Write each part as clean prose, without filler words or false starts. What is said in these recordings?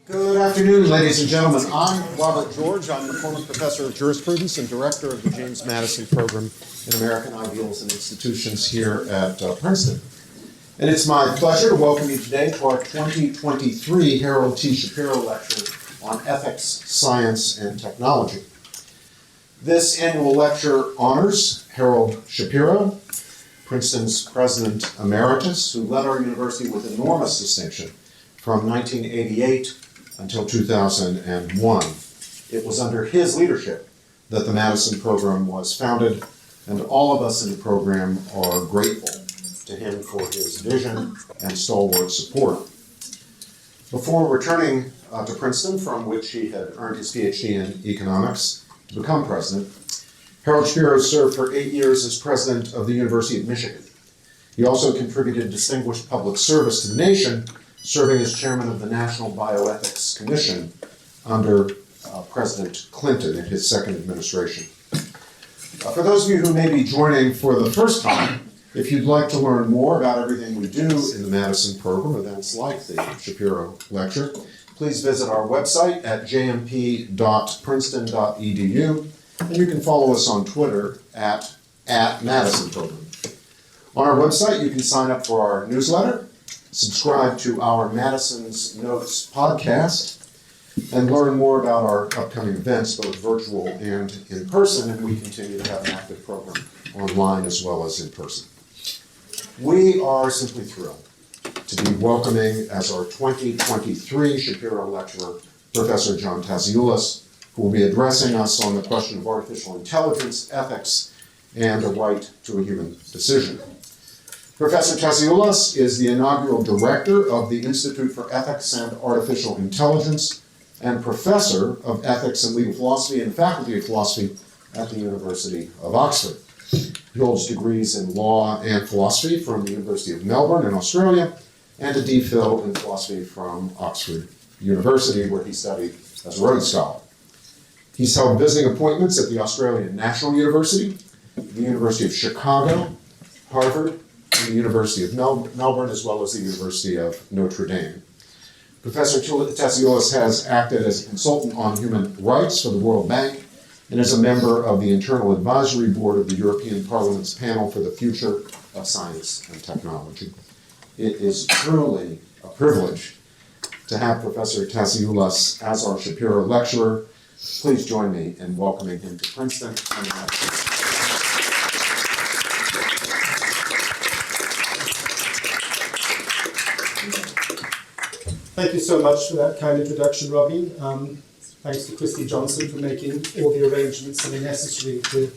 Good afternoon, ladies and gentlemen. I'm Robert George. I'm the former professor of jurisprudence and director of the James Madison Program in American Ideals and Institutions here at Princeton. And it's my pleasure to welcome you today to our 2023 Harold T. Shapiro Lecture on Ethics, Science, and Technology. This annual lecture honors Harold Shapiro, Princeton's president emeritus, who led our university with enormous distinction from 1988 until 2001. It was under his leadership that the Madison program was founded, and all of us in the program are grateful to him for his vision and stalwart support. Before returning to Princeton, from which he had earned his PhD in economics to become president, Harold Shapiro served for 8 years as president of the University of Michigan. He also contributed distinguished public service to the nation, serving as chairman of the National Bioethics Commission under President Clinton in his second administration. For those of you who may be joining for the first time, if you'd like to learn more about everything we do in the Madison program, events like the Shapiro Lecture, please visit our website at jmp.princeton.edu, and you can follow us on Twitter at Madison Program. On our website, you can sign up for our newsletter, subscribe to our Madison's Notes podcast, and learn more about our upcoming events, both virtual and in person, and we continue to have an active program online as well as in person. We are simply thrilled to be welcoming as our 2023 Shapiro Lecturer, Professor John Tasioulas, who will be addressing us on the question of artificial intelligence, ethics, and the right to a human decision. Professor Tasioulas is the inaugural director of the Institute for Ethics and Artificial Intelligence and professor of ethics and legal philosophy and faculty of philosophy at the University of Oxford. He holds degrees in law and philosophy from the University of Melbourne in Australia and a DPhil in philosophy from Oxford University, where he studied as a Rhodes Scholar. He's held visiting appointments at the Australian National University, the University of Chicago, Harvard, and the University of Melbourne, as well as the University of Notre Dame. Professor Tasioulas has acted as a consultant on human rights for the World Bank and is a member of the Internal Advisory Board of the European Parliament's Panel for the Future of Science and Technology. It is truly a privilege to have Professor Tasioulas as our Shapiro Lecturer. Please join me in welcoming him to Princeton. Thank you so much for that kind introduction, Robbie. Thanks to Christy Johnson for making all the arrangements that are necessary to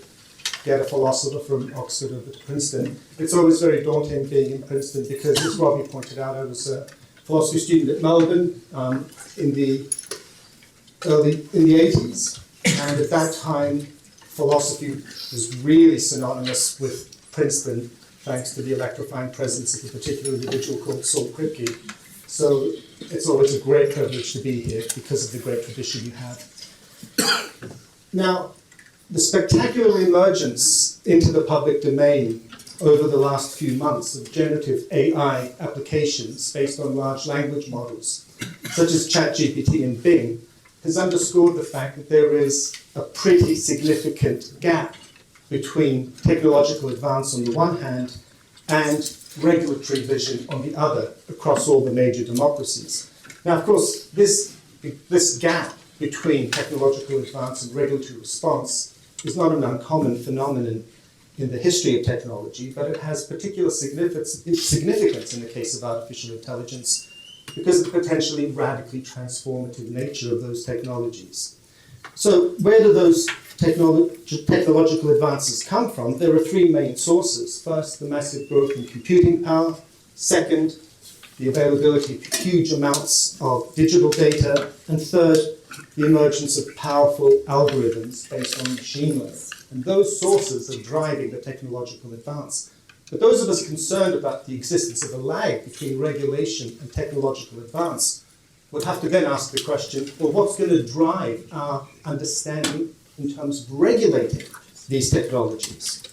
get a philosopher from Oxford over to Princeton. It's always very daunting being in Princeton because, as Robbie pointed out, I was a philosophy student at Melbourne in the 80s, and at that time, philosophy was really synonymous with Princeton, thanks to the electrifying presence of a particular individual called Saul Kripke. So it's always a great privilege to be here because of the great tradition you have. Now, the spectacular emergence into the public domain over the last few months of generative AI applications based on large language models, such as ChatGPT and Bing, has underscored the fact that there is a pretty significant gap between technological advance on the one hand and regulatory vision on the other across all the major democracies. Now, of course, this gap between technological advance and regulatory response is not an uncommon phenomenon in the history of technology, but it has particular significance in the case of artificial intelligence because of the potentially radically transformative nature of those technologies. So where do those technological advances come from? There are three main sources. First, the massive growth in computing power. Second, the availability of huge amounts of digital data. And third, the emergence of powerful algorithms based on machine learning. And those sources are driving the technological advance. But those of us concerned about the existence of a lag between regulation and technological advance would have to then ask the question, well, what's going to drive our understanding in terms of regulating these technologies?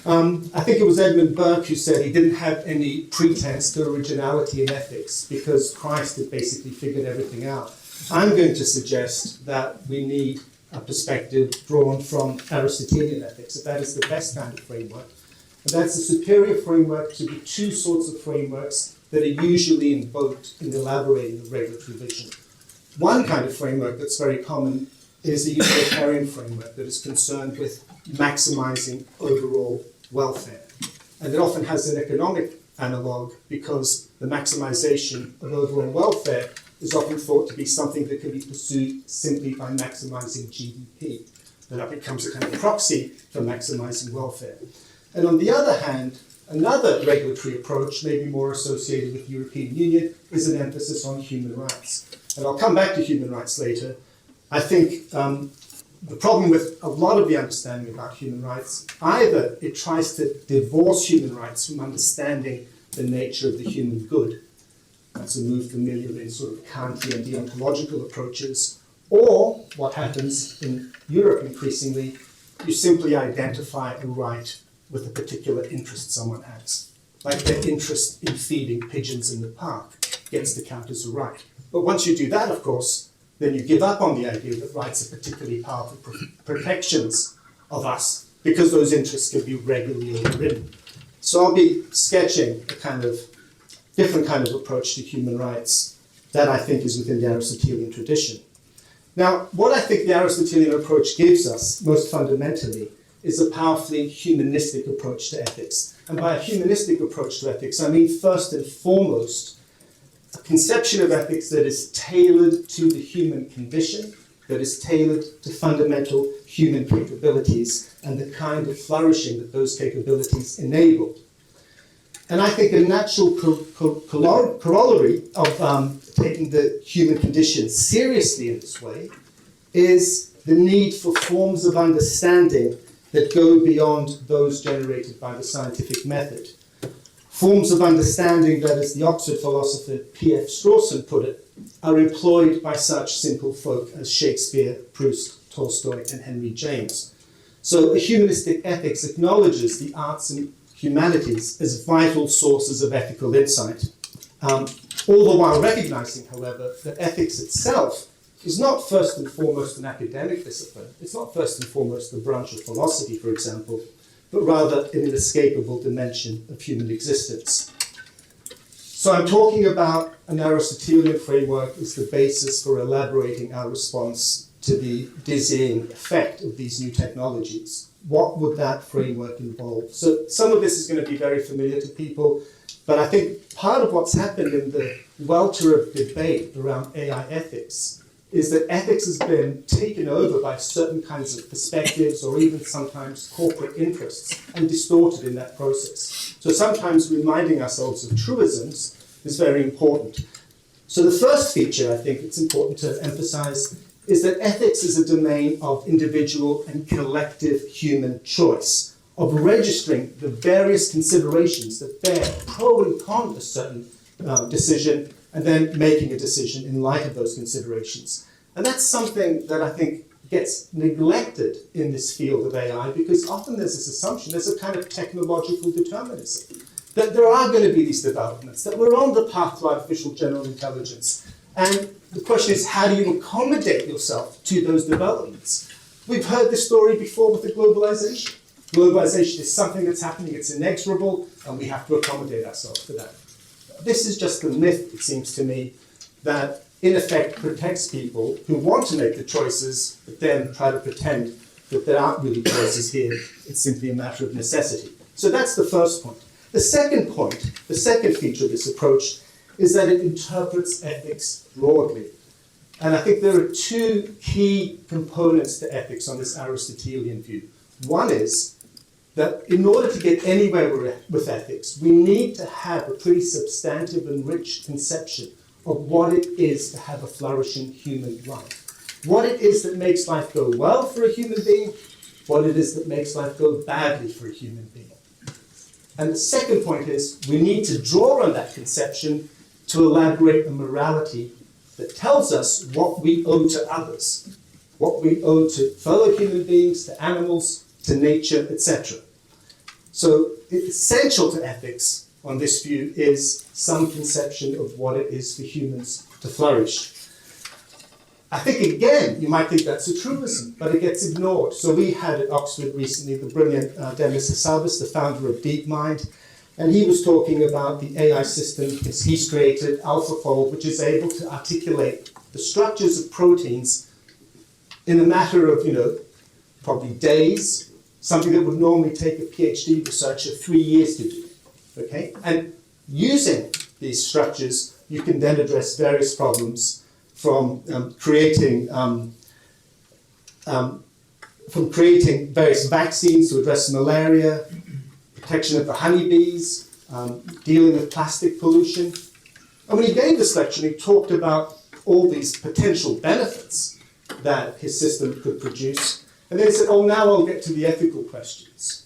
I think it was Edmund Burke who said he didn't have any pretense to originality in ethics because Christ had basically figured everything out. I'm going to suggest that we need a perspective drawn from Aristotelian ethics, that is the best kind of framework. And that's a superior framework to the two sorts of frameworks that are usually invoked in elaborating the regulatory vision. One kind of framework that's very common is the utilitarian framework that is concerned with maximizing overall welfare. And it often has an economic analog because the maximization of overall welfare is often thought to be something that can be pursued simply by maximizing GDP. And that becomes a kind of proxy for maximizing welfare. And on the other hand, another regulatory approach, maybe more associated with the European Union, is an emphasis on human rights. And I'll come back to human rights later. I think the problem with a lot of the understanding about human rights, either it tries to divorce human rights from understanding the nature of the human good. That's a move familiar in sort of Kantian deontological approaches. Or what happens in Europe increasingly, you simply identify a right with a particular interest someone has. Like their interest in feeding pigeons in the park gets to count as a right. But once you do that, of course, then you give up on the idea that rights are particularly powerful protections of us because those interests can be regularly overridden. So I'll be sketching a kind of different kind of approach to human rights that I think is within the Aristotelian tradition. Now, what I think the Aristotelian approach gives us, most fundamentally, is a powerfully humanistic approach to ethics. And by a humanistic approach to ethics, I mean first and foremost, a conception of ethics that is tailored to the human condition, that is tailored to fundamental human capabilities and the kind of flourishing that those capabilities enable. And I think a natural corollary of taking the human condition seriously in this way is the need for forms of understanding that go beyond those generated by the scientific method. Forms of understanding that, as the Oxford philosopher P.F. Strawson put it, are employed by such simple folk as Shakespeare, Proust, Tolstoy, and Henry James. So a humanistic ethics acknowledges the arts and humanities as vital sources of ethical insight, all the while recognizing, however, that ethics itself is not first and foremost an academic discipline. It's not first and foremost a branch of philosophy, for example, but rather an inescapable dimension of human existence. So I'm talking about an Aristotelian framework as the basis for elaborating our response to the dizzying effect of these new technologies. What would that framework involve? So some of this is going to be very familiar to people, but I think part of what's happened in the welter of debate around AI ethics is that ethics has been taken over by certain kinds of perspectives or even sometimes corporate interests and distorted in that process. So sometimes reminding ourselves of truisms is very important. So the first feature I think it's important to emphasize is that ethics is a domain of individual and collective human choice, of registering the various considerations that bear pro and con a certain decision, and then making a decision in light of those considerations. And that's something that I think gets neglected in this field of AI because often there's this assumption, there's a kind of technological determinism, that there are going to be these developments, that we're on the path to artificial general intelligence. And the question is, how do you accommodate yourself to those developments? We've heard this story before with the globalization. Globalization is something that's happening, it's inexorable, and we have to accommodate ourselves to that. This is just a myth, it seems to me, that in effect protects people who want to make the choices, but then try to pretend that there aren't really choices here. It's simply a matter of necessity. So that's the first point. The second point, the second feature of this approach, is that it interprets ethics broadly. And I think there are two key components to ethics on this Aristotelian view. One is that in order to get anywhere with ethics, we need to have a pretty substantive and rich conception of what it is to have a flourishing human life. What it is that makes life go well for a human being, what it is that makes life go badly for a human being. And the second point is we need to draw on that conception to elaborate a morality that tells us what we owe to others, what we owe to fellow human beings, to animals, to nature, etc. So essential to ethics on this view is some conception of what it is for humans to flourish. I think, again, you might think that's a truism, but it gets ignored. So we had at Oxford recently the brilliant Demis Hassabis, the founder of DeepMind, and he was talking about the AI system he's created, AlphaFold, which is able to articulate the structures of proteins in a matter of, probably days, something that would normally take a PhD researcher 3 years to do. Okay? And using these structures, you can then address various problems from creating various vaccines to address malaria, protection of the honeybees, dealing with plastic pollution. And when he gave this lecture, he talked about all these potential benefits that his system could produce. And then he said, now I'll get to the ethical questions.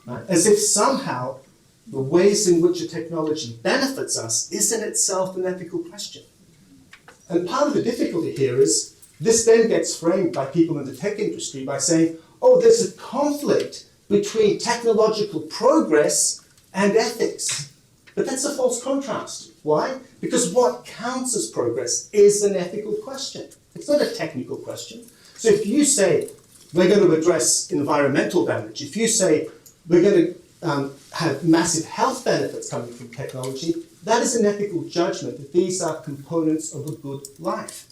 Right? As if somehow the ways in which a technology benefits us is in itself an ethical question. And part of the difficulty here is this then gets framed by people in the tech industry by saying, there's a conflict between technological progress and ethics. But that's a false contrast. Why? Because what counts as progress is an ethical question. It's not a technical question. So if you say we're going to address environmental damage, if you say we're going to have massive health benefits coming from technology, that is an ethical judgment that these are components of a good life.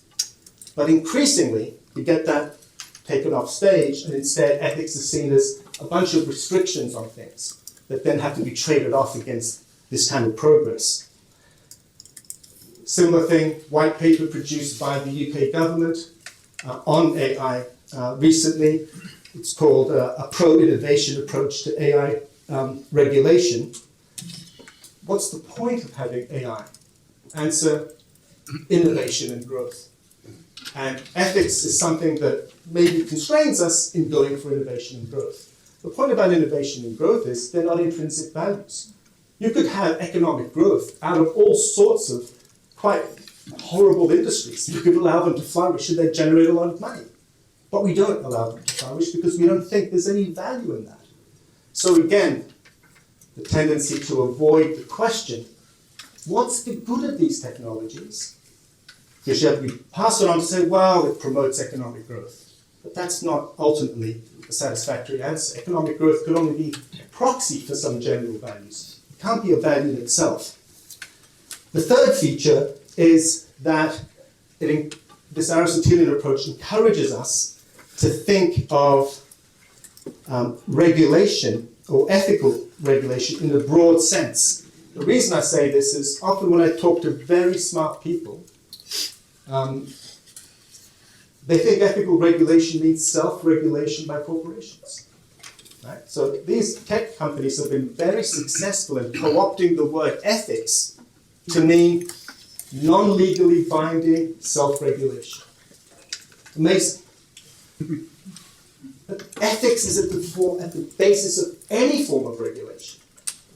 But increasingly, you get that taken off stage, and instead ethics is seen as a bunch of restrictions on things that then have to be traded off against this kind of progress. Similar thing, white paper produced by the UK government on AI recently. It's called a pro-innovation approach to AI regulation. What's the point of having AI? Answer, innovation and growth. And ethics is something that maybe constrains us in going for innovation and growth. The point about innovation and growth is they're not intrinsic values. You could have economic growth out of all sorts of quite horrible industries. You could allow them to flourish and they generate a lot of money. But we don't allow them to flourish because we don't think there's any value in that. So again, the tendency to avoid the question, what's the good of these technologies? Because you pass it on to say, it promotes economic growth. But that's not ultimately a satisfactory answer. Economic growth could only be a proxy for some general values. It can't be a value in itself. The third feature is that this Aristotelian approach encourages us to think of regulation or ethical regulation in a broad sense. The reason I say this is often when I talk to very smart people, they think ethical regulation means self-regulation by corporations. Right? So these tech companies have been very successful in co-opting the word ethics to mean non-legally binding self-regulation. Amazing. But ethics is at the basis of any form of regulation.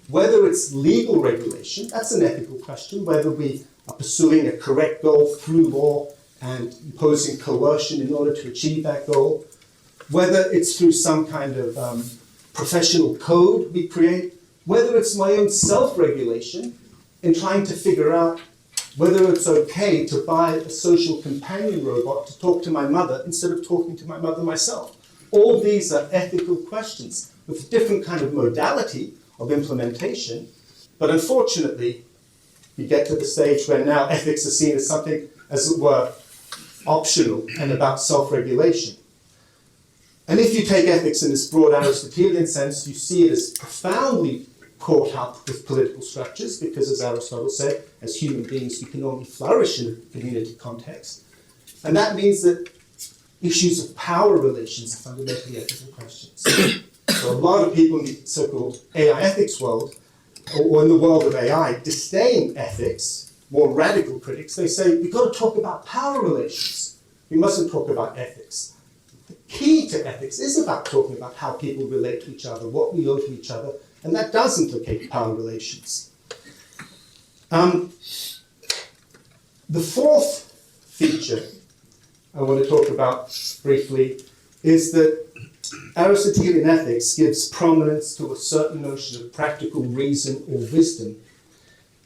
Whether it's legal regulation, that's an ethical question, whether we are pursuing a correct goal through law and imposing coercion in order to achieve that goal, whether it's through some kind of professional code we create, whether it's my own self-regulation in trying to figure out whether it's okay to buy a social companion robot to talk to my mother instead of talking to my mother myself. All these are ethical questions with a different kind of modality of implementation, but unfortunately, you get to the stage where now ethics are seen as something, as it were, optional and about self-regulation. And if you take ethics in this broad Aristotelian sense, you see it as profoundly caught up with political structures, because as Aristotle said, as human beings, we can only flourish in a community context. And that means that issues of power relations are fundamentally ethical questions. So a lot of people in the so-called AI ethics world, or in the world of AI, disdain ethics. More radical critics, they say, we've got to talk about power relations. We mustn't talk about ethics. The key to ethics is about talking about how people relate to each other, what we owe to each other, and that does implicate power relations. The fourth feature I want to talk about briefly is that Aristotelian ethics gives prominence to a certain notion of practical reason or wisdom,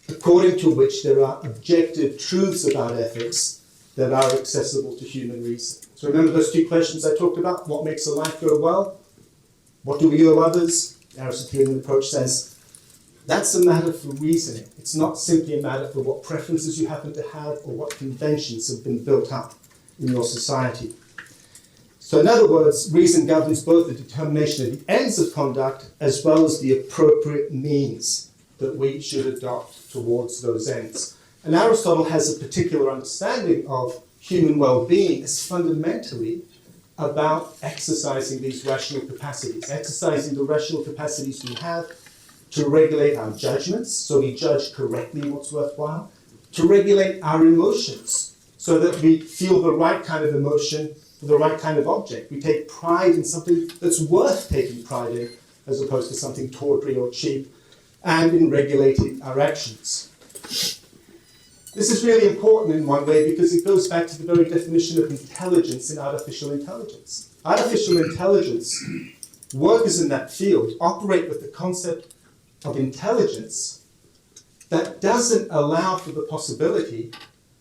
according to which there are objective truths about ethics that are accessible to human reason. So remember those two questions I talked about? What makes a life go well? What do we owe others? The Aristotelian approach says that's a matter for reasoning. It's not simply a matter for what preferences you happen to have or what conventions have been built up in your society. So in other words, reason governs both the determination of the ends of conduct as well as the appropriate means that we should adopt towards those ends. And Aristotle has a particular understanding of human well-being as fundamentally about exercising these rational capacities, exercising the rational capacities we have to regulate our judgments, so we judge correctly what's worthwhile, to regulate our emotions, so that we feel the right kind of emotion for the right kind of object. We take pride in something that's worth taking pride in, as opposed to something tawdry or cheap, and in regulating our actions. This is really important in one way because it goes back to the very definition of intelligence in artificial intelligence. Artificial intelligence, workers in that field operate with the concept of intelligence that doesn't allow for the possibility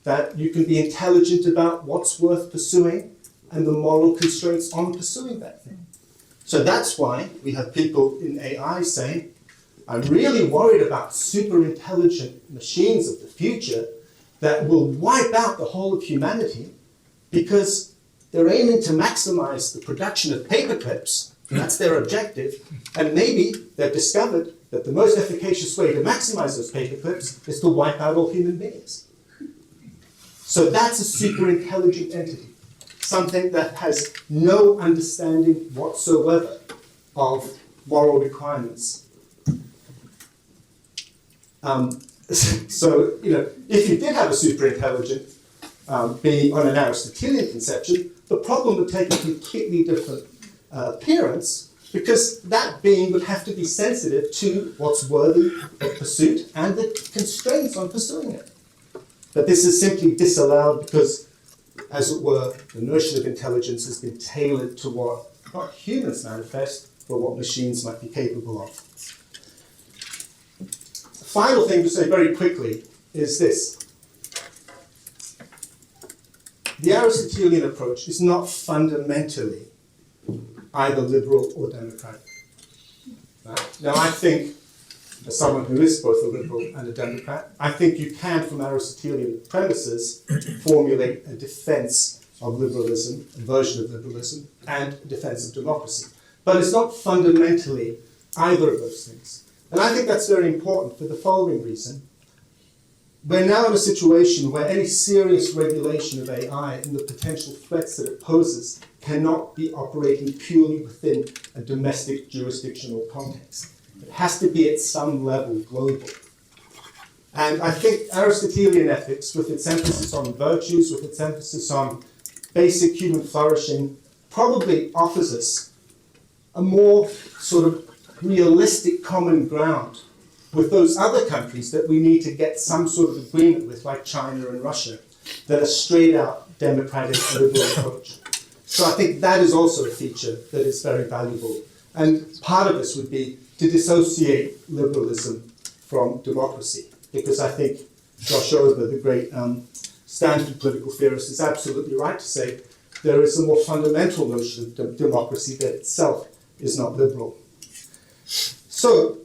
that you can be intelligent about what's worth pursuing and the moral constraints on pursuing that thing. So that's why we have people in AI saying, I'm really worried about super intelligent machines of the future that will wipe out the whole of humanity because they're aiming to maximize the production of paper clips, and that's their objective, and maybe they've discovered that the most efficacious way to maximize those paper clips is to wipe out all human beings. So that's a super intelligent entity, something that has no understanding whatsoever of moral requirements. So, if you did have a super intelligent being on an Aristotelian conception, the problem would take a completely different appearance, because that being would have to be sensitive to what's worthy of pursuit and the constraints on pursuing it. But this is simply disallowed because, as it were, the notion of intelligence has been tailored to what not humans manifest, but what machines might be capable of. The final thing to say very quickly is this. The Aristotelian approach is not fundamentally either liberal or democratic. Right? Now, I think, as someone who is both a liberal and a democrat, I think you can, from Aristotelian premises, formulate a defense of liberalism, a version of liberalism, and a defense of democracy. But it's not fundamentally either of those things. And I think that's very important for the following reason. We're now in a situation where any serious regulation of AI and the potential threats that it poses cannot be operating purely within a domestic jurisdictional context. It has to be at some level global. And I think Aristotelian ethics, with its emphasis on virtues, with its emphasis on basic human flourishing, probably offers us a more sort of realistic common ground with those other countries that we need to get some sort of agreement with, like China and Russia, that are straight out democratic liberal approach. So I think that is also a feature that is very valuable. And part of this would be to dissociate liberalism from democracy, because I think Josh Ober, the great Stanford political theorist, is absolutely right to say there is a more fundamental notion of democracy that itself is not liberal. So,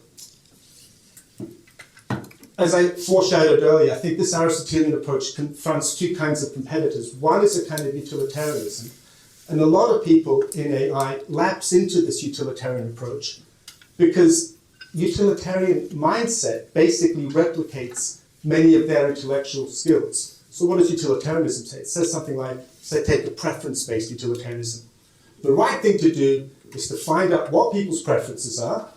as I foreshadowed earlier, I think this Aristotelian approach confronts two kinds of competitors. One is a kind of utilitarianism, and a lot of people in AI lapse into this utilitarian approach because utilitarian mindset basically replicates many of their intellectual skills. So what does utilitarianism say? It says something like, say, take a preference-based utilitarianism. The right thing to do is to find out what people's preferences are,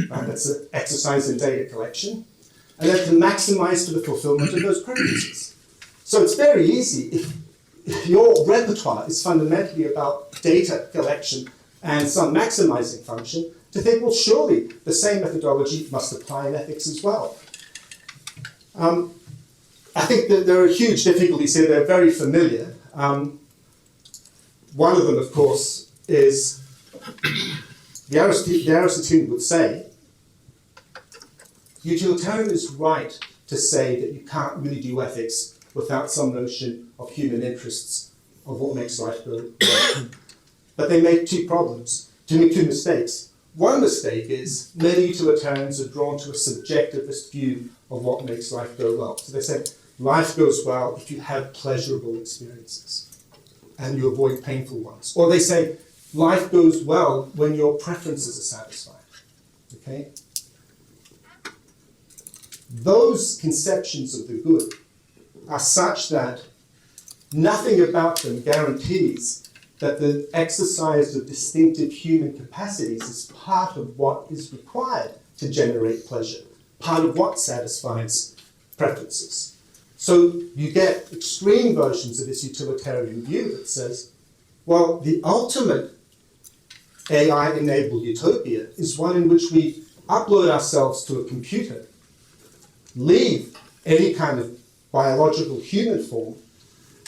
right? That's an exercise in data collection, and then to maximize for the fulfillment of those preferences. So it's very easy, if your repertoire is fundamentally about data collection and some maximizing function, to think, well, surely the same methodology must apply in ethics as well. I think that there are huge difficulties here. They're very familiar. One of them, of course, is the Aristotelian would say, utilitarian is right to say that you can't really do ethics without some notion of human interests, of what makes life go well. But they make two mistakes. One mistake is many utilitarians are drawn to a subjectivist view of what makes life go well. So they say life goes well if you have pleasurable experiences and you avoid painful ones. Or they say life goes well when your preferences are satisfied. Okay? Those conceptions of the good are such that nothing about them guarantees that the exercise of distinctive human capacities is part of what is required to generate pleasure, part of what satisfies preferences. So you get extreme versions of this utilitarian view that says, well, the ultimate AI-enabled utopia is one in which we upload ourselves to a computer, leave any kind of biological human form,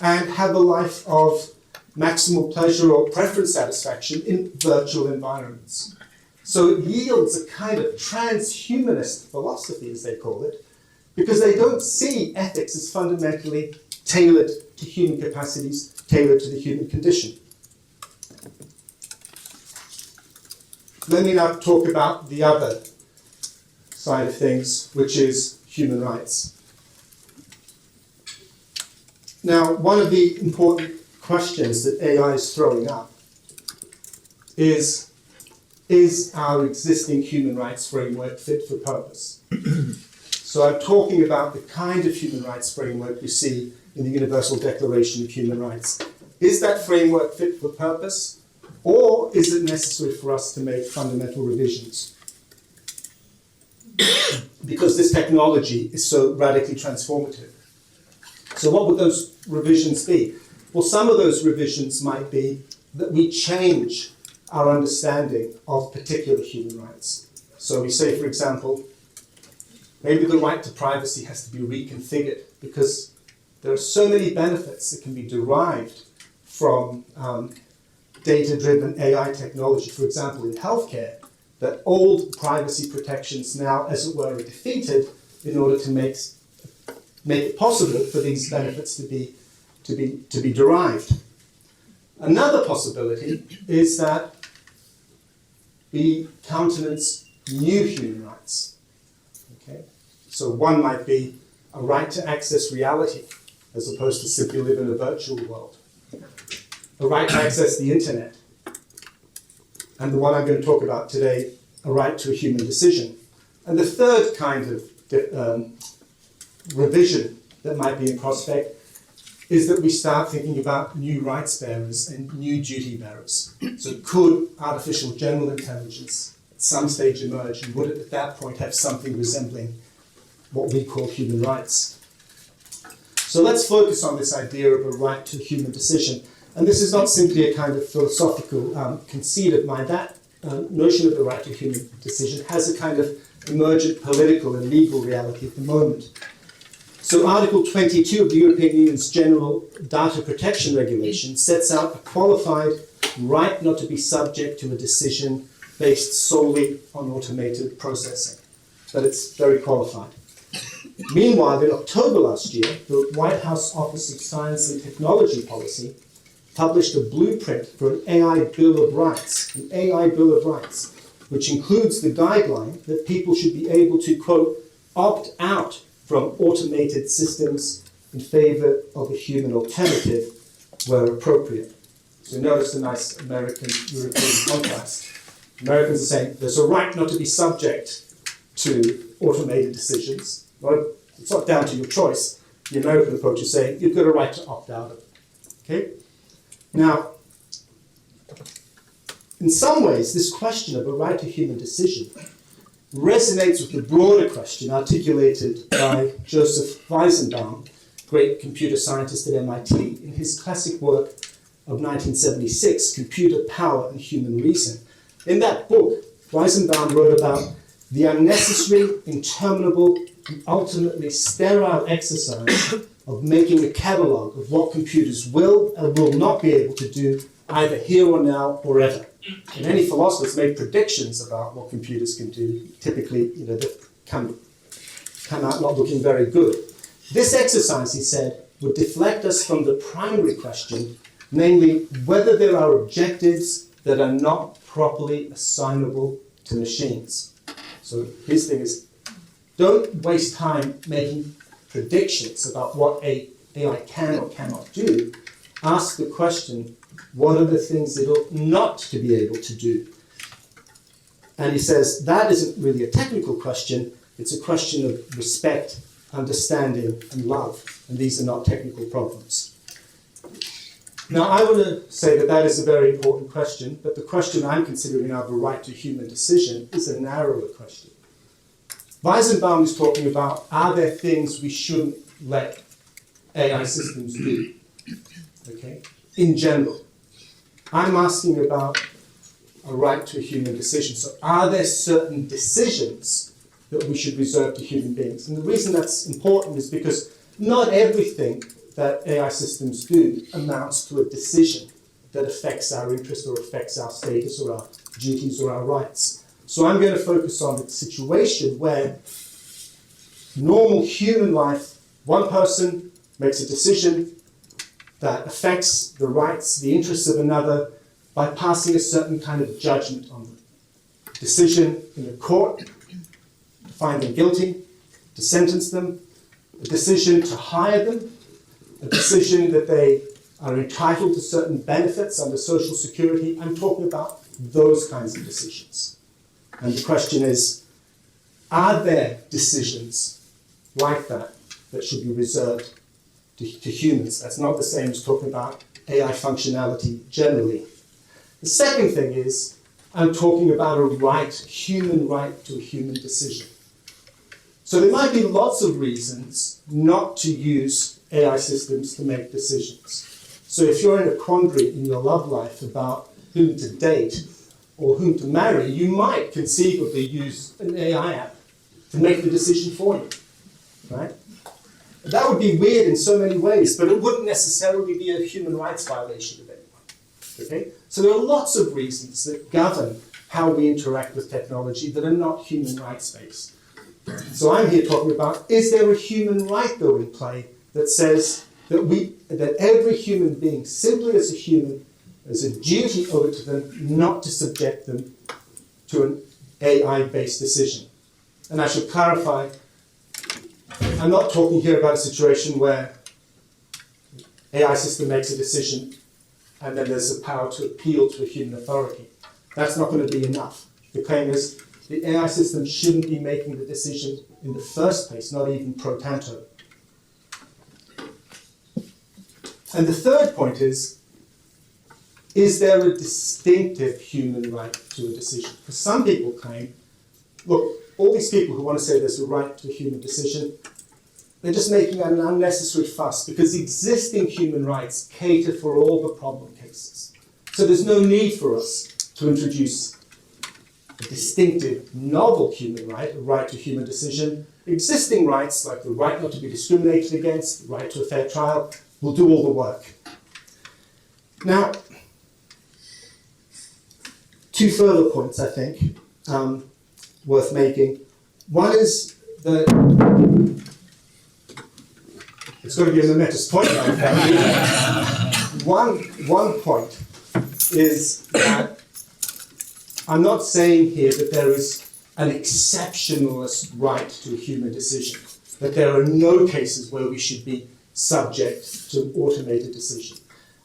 and have a life of maximal pleasure or preference satisfaction in virtual environments. So it yields a kind of transhumanist philosophy, as they call it, because they don't see ethics as fundamentally tailored to human capacities, tailored to the human condition. Let me now talk about the other side of things, which is human rights. Now, one of the important questions that AI is throwing up is our existing human rights framework fit for purpose? So I'm talking about the kind of human rights framework you see in the Universal Declaration of Human Rights. Is that framework fit for purpose, or is it necessary for us to make fundamental revisions? Because this technology is so radically transformative. So what would those revisions be? Well, some of those revisions might be that we change our understanding of particular human rights. So we say, for example, maybe the right to privacy has to be reconfigured because there are so many benefits that can be derived from data-driven AI technology, for example, in healthcare, that old privacy protections now, as it were, are defeated in order to make it possible for these benefits to be derived. Another possibility is that we countenance new human rights. Okay? So one might be a right to access reality, as opposed to simply live in a virtual world. A right to access the internet. And the one I'm going to talk about today, a right to a human decision. And the third kind of revision that might be in prospect is that we start thinking about new rights bearers and new duty bearers. So could artificial general intelligence at some stage emerge, and would it at that point have something resembling what we call human rights? So let's focus on this idea of a right to a human decision. And this is not simply a kind of philosophical conceit of mine. That notion of the right to a human decision has a kind of emergent political and legal reality at the moment. So Article 22 of the European Union's General Data Protection Regulation sets out a qualified right not to be subject to a decision based solely on automated processing. But it's very qualified. Meanwhile, in October last year, the White House Office of Science and Technology Policy published a blueprint for an AI Bill of Rights, which includes the guideline that people should be able to, quote, opt out from automated systems in favor of a human alternative where appropriate. So notice the nice American-European contrast. Americans are saying there's a right not to be subject to automated decisions. Well, it's not down to your choice. The American approach is saying you've got a right to opt out of it. Okay? Now, in some ways, this question of a right to human decision resonates with the broader question articulated by Joseph Weizenbaum, great computer scientist at MIT, in his classic work of 1976, Computer Power and Human Reason. In that book, Weizenbaum wrote about the unnecessary, interminable, and ultimately sterile exercise of making a catalogue of what computers will and will not be able to do, either here or now or ever. and any philosophers made predictions about what computers can do. Typically, they come out not looking very good. This exercise, he said, would deflect us from the primary question, namely whether there are objectives that are not properly assignable to machines. So his thing is, don't waste time making predictions about what AI can or cannot do. Ask the question, what are the things it ought not to be able to do? And he says that isn't really a technical question, it's a question of respect, understanding, and love. And these are not technical problems. Now, I want to say that that is a very important question, but the question I'm considering now, the right to human decision, is a narrower question. Weizenbaum is talking about, are there things we shouldn't let AI systems do? Okay? In general. I'm asking about a right to a human decision. So are there certain decisions that we should reserve to human beings? And the reason that's important is because not everything that AI systems do amounts to a decision that affects our interest or affects our status or our duties or our rights. So I'm going to focus on the situation where normal human life, one person makes a decision that affects the rights, the interests of another by passing a certain kind of judgment on them. Decision in a court to find them guilty, to sentence them, a decision to hire them, a decision that they are entitled to certain benefits under Social Security. I'm talking about those kinds of decisions. And the question is, are there decisions like that that should be reserved to humans? That's not the same as talking about AI functionality generally. The second thing is, I'm talking about a right, human right to a human decision. So there might be lots of reasons not to use AI systems to make decisions. So if you're in a quandary in your love life about whom to date or whom to marry, you might conceivably use an AI app to make the decision for you, right? That would be weird in so many ways, but it wouldn't necessarily be a human rights violation of anyone, okay? So there are lots of reasons that govern how we interact with technology that are not human rights-based. So I'm here talking about, is there a human right, though, in play that says that every human being, simply as a human, has a duty owed to them not to subject them to an AI-based decision. And I should clarify, I'm not talking here about a situation where AI system makes a decision and then there's the power to appeal to a human authority. That's not going to be enough. The claim is the AI system shouldn't be making the decision in the first place, not even pro tanto. And the third point is there a distinctive human right to a decision? Because some people claim, look, all these people who want to say there's a right to a human decision, they're just making an unnecessary fuss because existing human rights cater for all the problem cases. So there's no need for us to introduce a distinctive, novel human right, a right to human decision. Existing rights, like the right not to be discriminated against, the right to a fair trial, will do all the work. Now, two further points, I think, worth making. One is that it's got to be a momentous point now. One point is that I'm not saying here that there is an exceptionalist right to a human decision, that there are no cases where we should be subject to automated decision.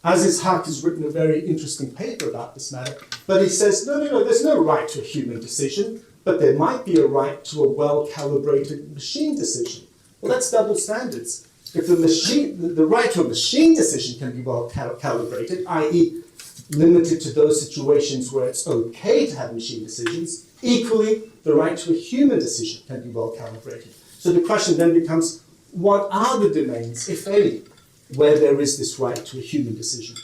Aziz Haq has written a very interesting paper about this matter, but he says, no, there's no right to a human decision, but there might be a right to a well-calibrated machine decision. Well, that's double standards. If the right to a machine decision can be well calibrated, i.e. limited to those situations where it's okay to have machine decisions, equally, the right to a human decision can be well calibrated. So the question then becomes, what are the domains, if any, where there is this right to a human decision?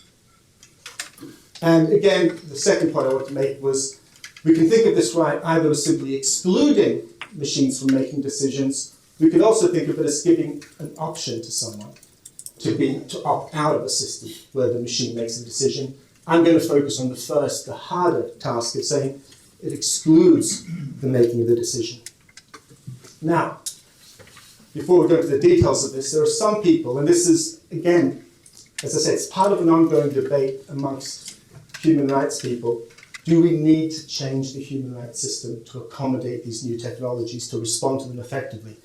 And again, the second point I want to make was, we can think of this right either as simply excluding machines from making decisions. We could also think of it as giving an option to someone to opt out of a system where the machine makes a decision. I'm going to focus on the first, the harder task of saying it excludes the making of the decision. Now, before we go into the details of this, there are some people, and this is, again, as I said, it's part of an ongoing debate amongst human rights people. Do we need to change the human rights system to accommodate these new technologies, to respond to them effectively?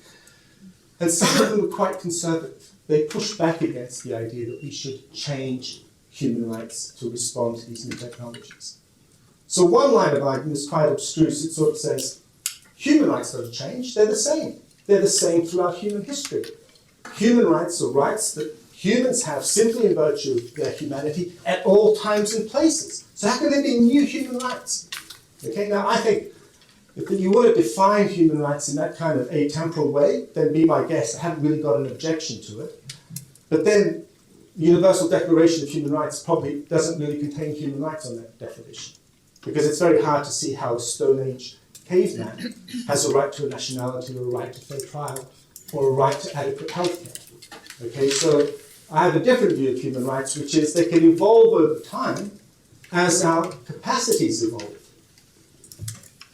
And some of them are quite conservative. They push back against the idea that we should change human rights to respond to these new technologies. So one line of argument is quite abstruse. It sort of says, human rights don't change, they're the same. They're the same throughout human history. Human rights are rights that humans have simply in virtue of their humanity at all times and places. So how can there be new human rights? Okay, now I think if you want to define human rights in that kind of atemporal way, then be my guest. I haven't really got an objection to it. But then the Universal Declaration of Human Rights probably doesn't really contain human rights on that definition, because it's very hard to see how a Stone Age caveman has a right to a nationality or a right to fair trial or a right to adequate health care. Okay, so I have a different view of human rights, which is they can evolve over time as our capacities evolve,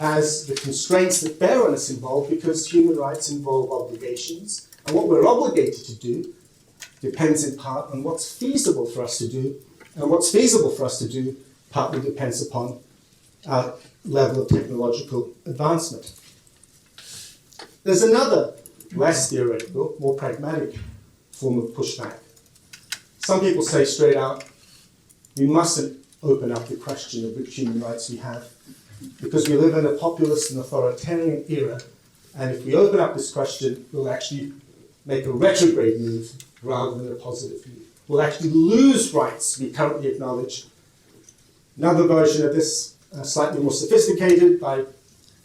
as the constraints that bear on us evolve, because human rights involve obligations, and what we're obligated to do depends in part on what's feasible for us to do, and what's feasible for us to do partly depends upon our level of technological advancement. There's another less theoretical, more pragmatic form of pushback. Some people say straight out, we mustn't open up the question of which human rights we have, because we live in a populist and authoritarian era, and if we open up this question, we'll actually make a retrograde move rather than a positive move. We'll actually lose rights we currently acknowledge. Another version of this, slightly more sophisticated, by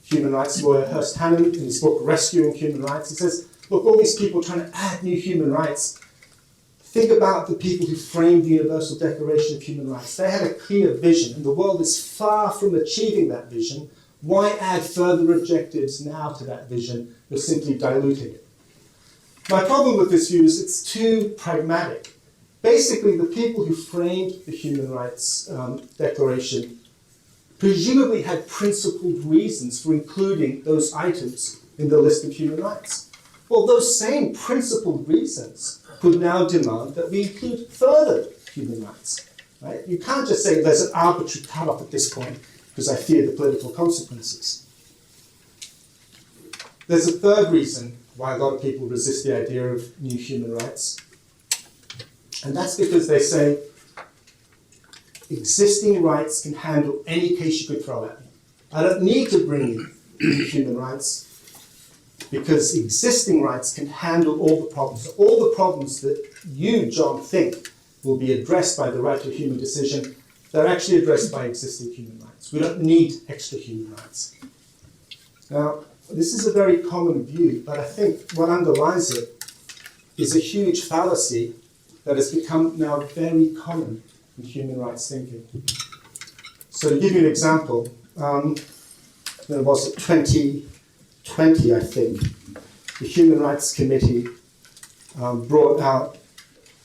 human rights lawyer Hurst Hannon in his book Rescuing Human Rights. He says, look, all these people trying to add new human rights, think about the people who framed the Universal Declaration of Human Rights. They had a clear vision, and the world is far from achieving that vision. Why add further objectives now to that vision? You're simply diluting it. My problem with this view is it's too pragmatic. Basically, the people who framed the Human Rights Declaration presumably had principled reasons for including those items in the list of human rights. Well, those same principled reasons could now demand that we include further human rights. Right? You can't just say there's an arbitrary cutoff at this point because I fear the political consequences. There's a third reason why a lot of people resist the idea of new human rights, and that's because they say existing rights can handle any case you could throw at me. I don't need to bring in new human rights because existing rights can handle all the problems. All the problems that you, John, think will be addressed by the right to a human decision, they're actually addressed by existing human rights. We don't need extra human rights. Now, this is a very common view, but I think what underlies it is a huge fallacy that has become now very common in human rights thinking. So to give you an example, there was 2020, I think, the Human Rights Committee brought out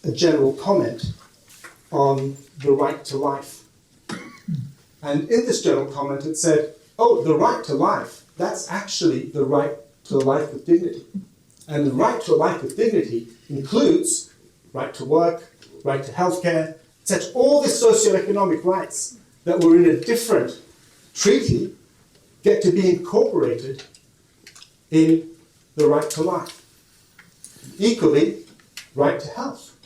a general comment on the right to life. And in this general comment it said, oh, the right to life, that's actually the right to a life with dignity. And the right to a life with dignity includes right to work, right to healthcare, etc. All the socioeconomic rights that were in a different treaty get to be incorporated in the right to life. Equally, right to health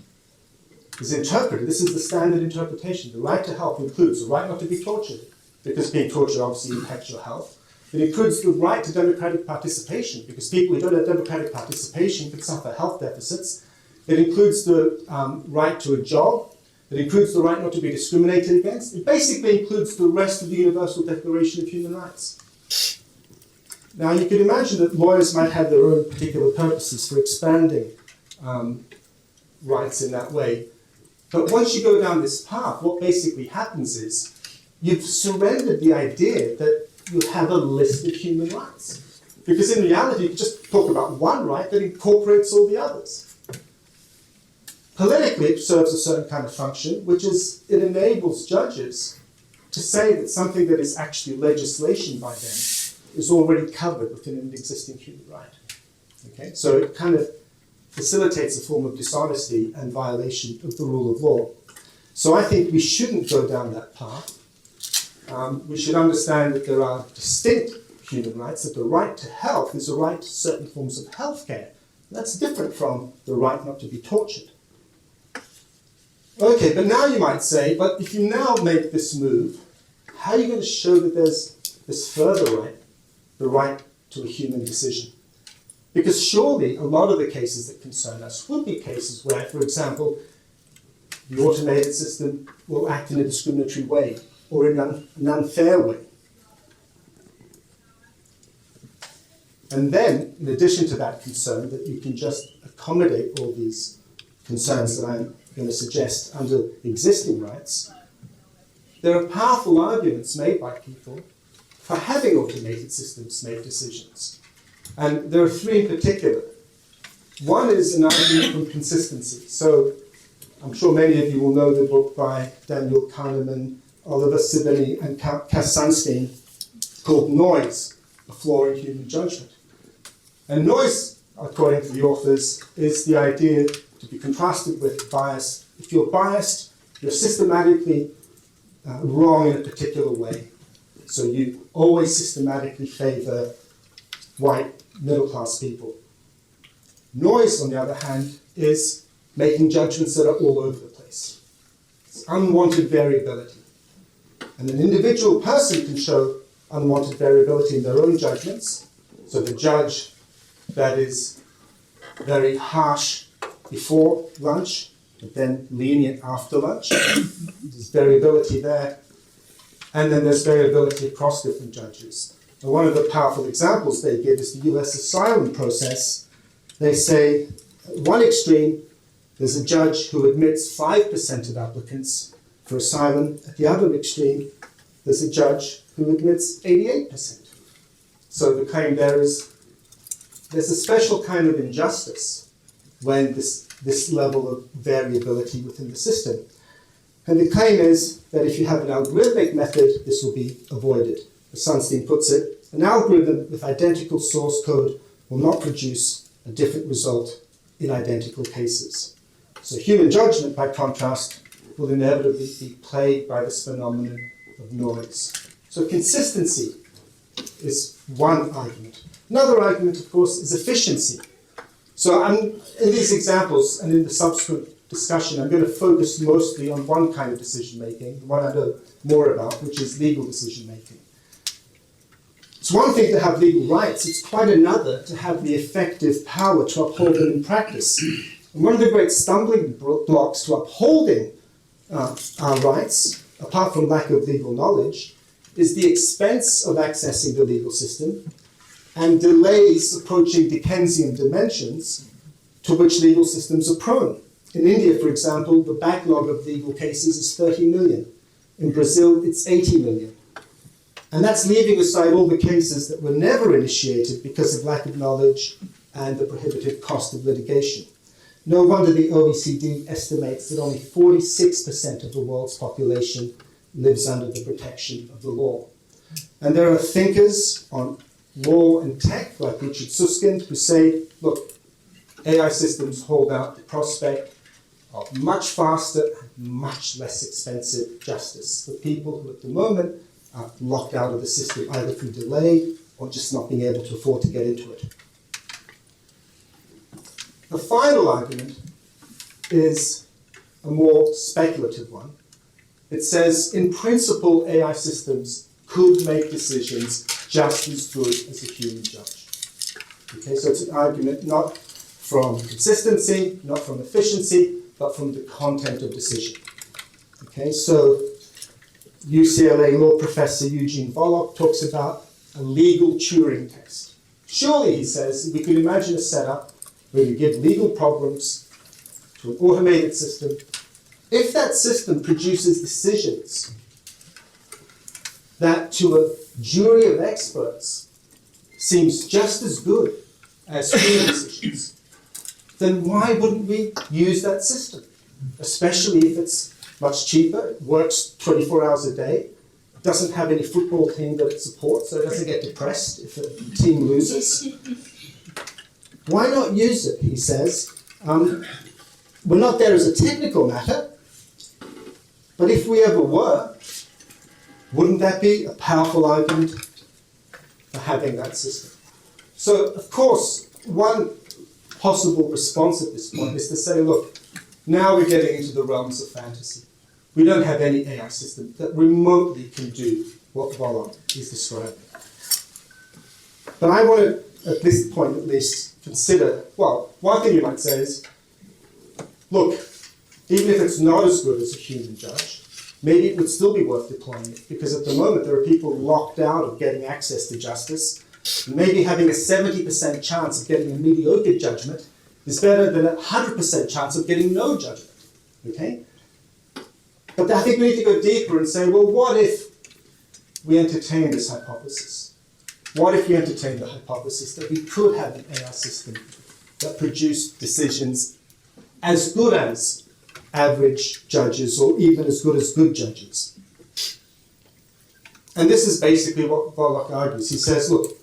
is interpreted. This is the standard interpretation. The right to health includes the right not to be tortured, because being tortured obviously impacts your health. It includes the right to democratic participation, because people who don't have democratic participation can suffer health deficits. It includes the right to a job. It includes the right not to be discriminated against. It basically includes the rest of the Universal Declaration of Human Rights. Now, you can imagine that lawyers might have their own particular purposes for expanding rights in that way. But once you go down this path, what basically happens is you've surrendered the idea that you have a list of human rights. Because in reality, you just talk about one right that incorporates all the others. Politically, it serves a certain kind of function, which is it enables judges to say that something that is actually legislation by them is already covered within an existing human right. Okay? So it kind of facilitates a form of dishonesty and violation of the rule of law. So I think we shouldn't go down that path. We should understand that there are distinct human rights, that the right to health is a right to certain forms of health care. That's different from the right not to be tortured. Okay, but now you might say, but if you now make this move, how are you going to show that there's this further right, the right to a human decision? Because surely a lot of the cases that concern us would be cases where, for example, the automated system will act in a discriminatory way or in an unfair way. And then, in addition to that concern, that you can just accommodate all these concerns that I'm going to suggest under existing rights, there are powerful arguments made by people for having automated systems make decisions. And there are three in particular. One is an argument from consistency. So I'm sure many of you will know the book by Daniel Kahneman, Oliver Sibony, and Cass Sunstein called Noise, A Flaw in Human Judgment. And noise, according to the authors, is the idea to be contrasted with bias. If you're biased, you're systematically wrong in a particular way. So you always systematically favor white middle-class people. Noise, on the other hand, is making judgments that are all over the place. It's unwanted variability. And an individual person can show unwanted variability in their own judgments. So the judge that is very harsh before lunch, but then lenient after lunch. There's variability there. And then there's variability across different judges. And one of the powerful examples they give is the US asylum process. They say, at one extreme, there's a judge who admits 5% of applicants for asylum. At the other extreme, there's a judge who admits 88%. So the claim there is there's a special kind of injustice when this level of variability within the system. And the claim is that if you have an algorithmic method, this will be avoided. As Sunstein puts it, an algorithm with identical source code will not produce a different result in identical cases. So human judgment, by contrast, will inevitably be plagued by this phenomenon of noise. So consistency is one argument. Another argument, of course, is efficiency. So in these examples and in the subsequent discussion, I'm going to focus mostly on one kind of decision-making, the one I know more about, which is legal decision-making. It's one thing to have legal rights, it's quite another to have the effective power to uphold them in practice. And one of the great stumbling blocks to upholding our rights, apart from lack of legal knowledge, is the expense of accessing the legal system and delays approaching Dickensian dimensions to which legal systems are prone. In India, for example, the backlog of legal cases is 30 million. In Brazil, it's 80 million. And that's leaving aside all the cases that were never initiated because of lack of knowledge and the prohibitive cost of litigation. No wonder the OECD estimates that only 46% of the world's population lives under the protection of the law. And there are thinkers on law and tech, like Richard Susskind, who say, look, AI systems hold out the prospect of much faster and much less expensive justice for people who at the moment are locked out of the system either through delay or just not being able to afford to get into it. The final argument is a more speculative one. It says, in principle, AI systems could make decisions just as good as a human judge. Okay, so it's an argument not from consistency, not from efficiency, but from the content of decision. Okay, so UCLA law professor Eugene Volokh talks about a legal Turing test. Surely, he says, we can imagine a setup where you give legal problems to an automated system. If that system produces decisions that to a jury of experts seems just as good as human decisions, then why wouldn't we use that system? Especially if it's much cheaper, it works 24 hours a day, doesn't have any football team that it supports, so it doesn't get depressed if a team loses. Why not use it, he says. We're not there as a technical matter, but if we ever were, wouldn't that be a powerful argument for having that system? So, of course, one possible response at this point is to say, look, now we're getting into the realms of fantasy. We don't have any AI system that remotely can do what Volok is describing. But I want to, at this point at least, consider, well, one thing you might say is, look, even if it's not as good as a human judge, maybe it would still be worth deploying it, because at the moment there are people locked out of getting access to justice. Maybe having a 70% chance of getting a mediocre judgment is better than a 100% chance of getting no judgment, okay? But I think we need to go deeper and say, well, what if we entertain this hypothesis? What if we entertain the hypothesis that we could have an AI system that produced decisions as good as average judges, or even as good as good judges? And this is basically what Volok argues. He says, look,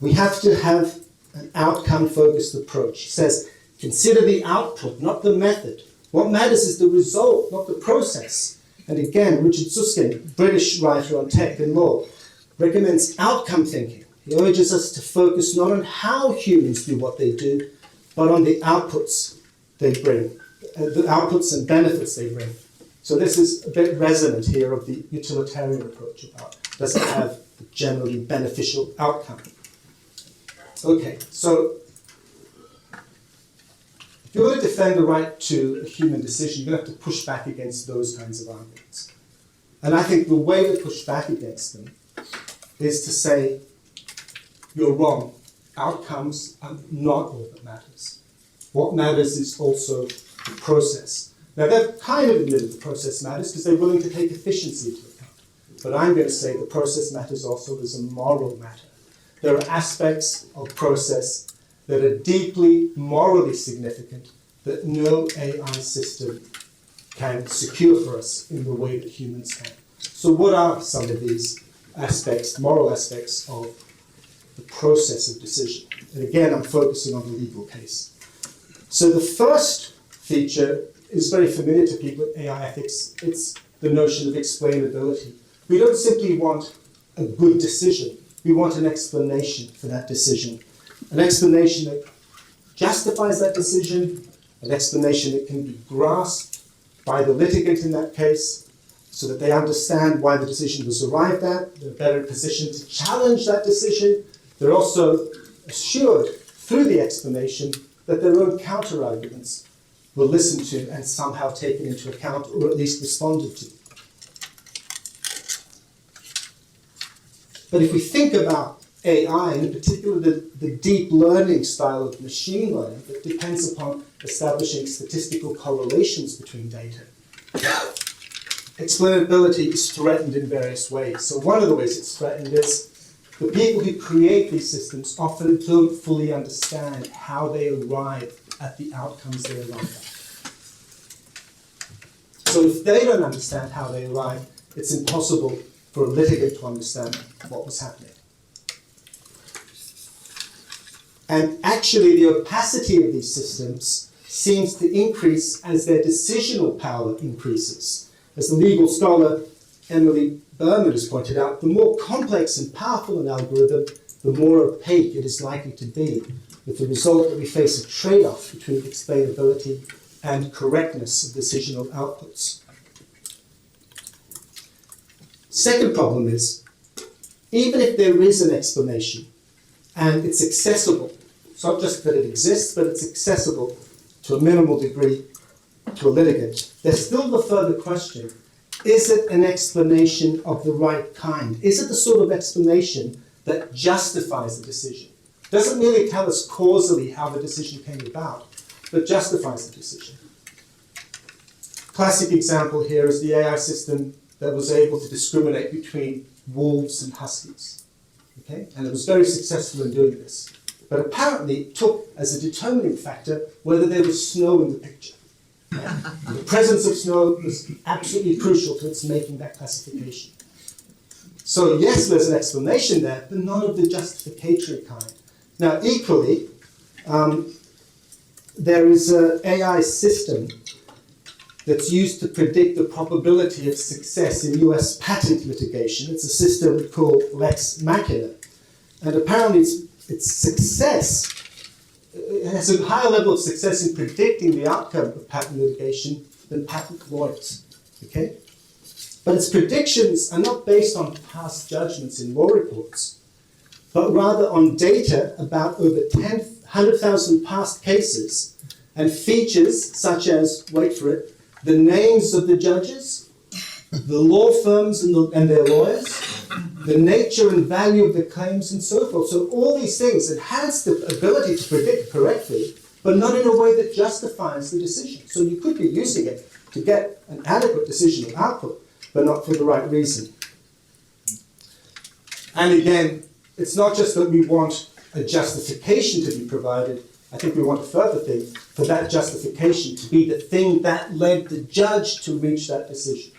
we have to have an outcome-focused approach. He says, consider the output, not the method. What matters is the result, not the process. And again, Richard Susskind, British writer on tech and law, recommends outcome thinking. He urges us to focus not on how humans do what they do, but on the outputs they bring, the outputs and benefits they bring. So this is a bit resonant here of the utilitarian approach about, does it have a generally beneficial outcome? Okay, so if you're going to defend the right to a human decision, you're going to have to push back against those kinds of arguments. And I think the way to push back against them is to say, you're wrong. Outcomes are not all that matters. What matters is also the process. Now, they've kind of admitted the process matters because they're willing to take efficiency into account. But I'm going to say the process matters also as a moral matter. There are aspects of process that are deeply morally significant that no AI system can secure for us in the way that humans can. So what are some of these aspects, moral aspects of the process of decision? And again, I'm focusing on the legal case. So the first feature is very familiar to people in AI ethics. It's the notion of explainability. We don't simply want a good decision. We want an explanation for that decision. An explanation that justifies that decision, an explanation that can be grasped by the litigant in that case, so that they understand why the decision was arrived at. They're better positioned to challenge that decision. They're also assured through the explanation that their own counter-arguments were listened to and somehow taken into account, or at least responded to. But if we think about AI, and in particular the deep learning style of machine learning that depends upon establishing statistical correlations between data, explainability is threatened in various ways. So one of the ways it's threatened is the people who create these systems often don't fully understand how they arrive at the outcomes they arrive at. So if they don't understand how they arrive, it's impossible for a litigant to understand what was happening. And actually, the opacity of these systems seems to increase as their decisional power increases. As the legal scholar Emily Berman has pointed out, the more complex and powerful an algorithm, the more opaque it is likely to be, with the result that we face a trade-off between explainability and correctness of decisional outputs. Second problem is, even if there is an explanation and it's accessible, it's not just that it exists, but it's accessible to a minimal degree to a litigant, there's still the further question, is it an explanation of the right kind? Is it the sort of explanation that justifies the decision? Doesn't merely tell us causally how the decision came about, but justifies the decision. Classic example here is the AI system that was able to discriminate between wolves and huskies. Okay? And it was very successful in doing this. but apparently it took as a determining factor whether there was snow in the picture. The presence of snow was absolutely crucial to its making that classification. So yes, there's an explanation there, but none of the justificatory kind. Now equally, there is an AI system that's used to predict the probability of success in US patent litigation. It's a system called Lex Machina. And apparently its success, it has a higher level of success in predicting the outcome of patent litigation than patent lawyers. Okay? But its predictions are not based on past judgments in law reports, but rather on data about over 100,000 past cases and features such as, wait for it, the names of the judges, the law firms and their lawyers, the nature and value of the claims, and so forth. So all these things enhance the ability to predict correctly, but not in a way that justifies the decision. So you could be using it to get an adequate decisional output, but not for the right reason. And again, it's not just that we want a justification to be provided. I think we want a further thing for that justification to be the thing that led the judge to reach that decision.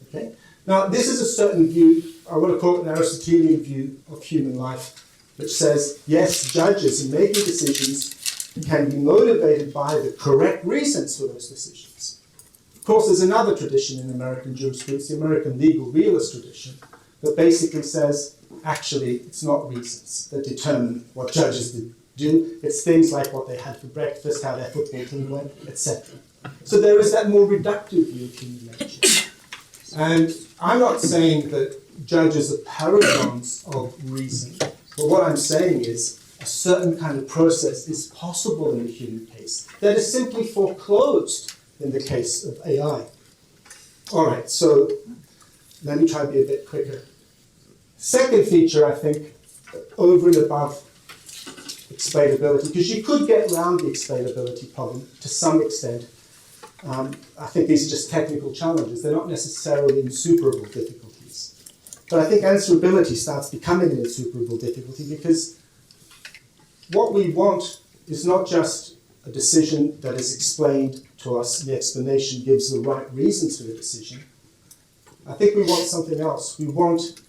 Okay? Now, this is a certain view, I want to call it an Aristotelian view of human life, which says, yes, judges in making decisions can be motivated by the correct reasons for those decisions. Of course, there's another tradition in American jurisprudence, the American legal realist tradition, that basically says, actually, it's not reasons that determine what judges do. It's things like what they had for breakfast, how their football team went, etc. So there is that more reductive view of human nature. And I'm not saying that judges are paragons of reason, but what I'm saying is a certain kind of process is possible in the human case that is simply foreclosed in the case of AI. All right, so let me try to be a bit quicker. Second feature, I think, over and above explainability, because you could get around the explainability problem to some extent. I think these are just technical challenges. They're not necessarily insuperable difficulties. But I think answerability starts becoming an insuperable difficulty because what we want is not just a decision that is explained to us, the explanation gives the right reasons for the decision. I think we want something else. We want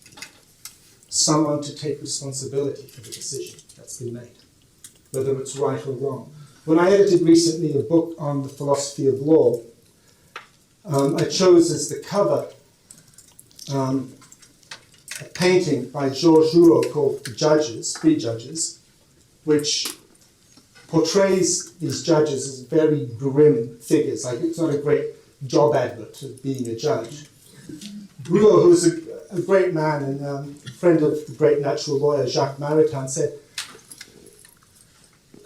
someone to take responsibility for the decision that's been made, whether it's right or wrong. When I edited recently a book on the philosophy of law, I chose as the cover a painting by Georges Rouault called The Judges, Three Judges, which portrays these judges as very grim figures. Like, it's not a great job advert of being a judge. Rouault, who was a great man and a friend of the great natural lawyer Jacques Maritain, said,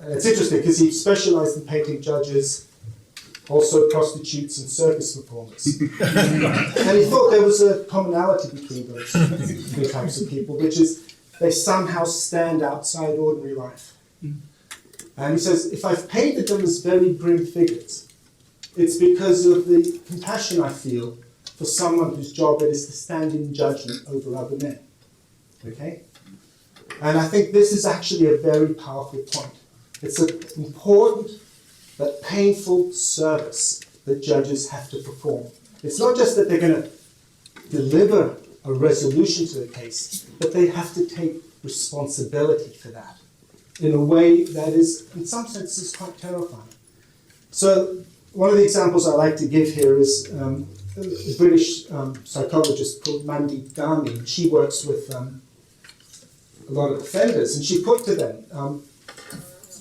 and it's interesting because he specialized in painting judges, also prostitutes and circus performers. And he thought there was a commonality between those three types of people, which is they somehow stand outside ordinary life. And he says, if I've painted them as very grim figures, it's because of the compassion I feel for someone whose job it is to stand in judgment over other men. Okay? And I think this is actually a very powerful point. It's an important but painful service that judges have to perform. It's not just that they're going to deliver a resolution to the case, but they have to take responsibility for that in a way that is, in some senses, quite terrifying. So one of the examples I like to give here is a British psychologist called Mandy Gami. She works with a lot of offenders, and she put to them,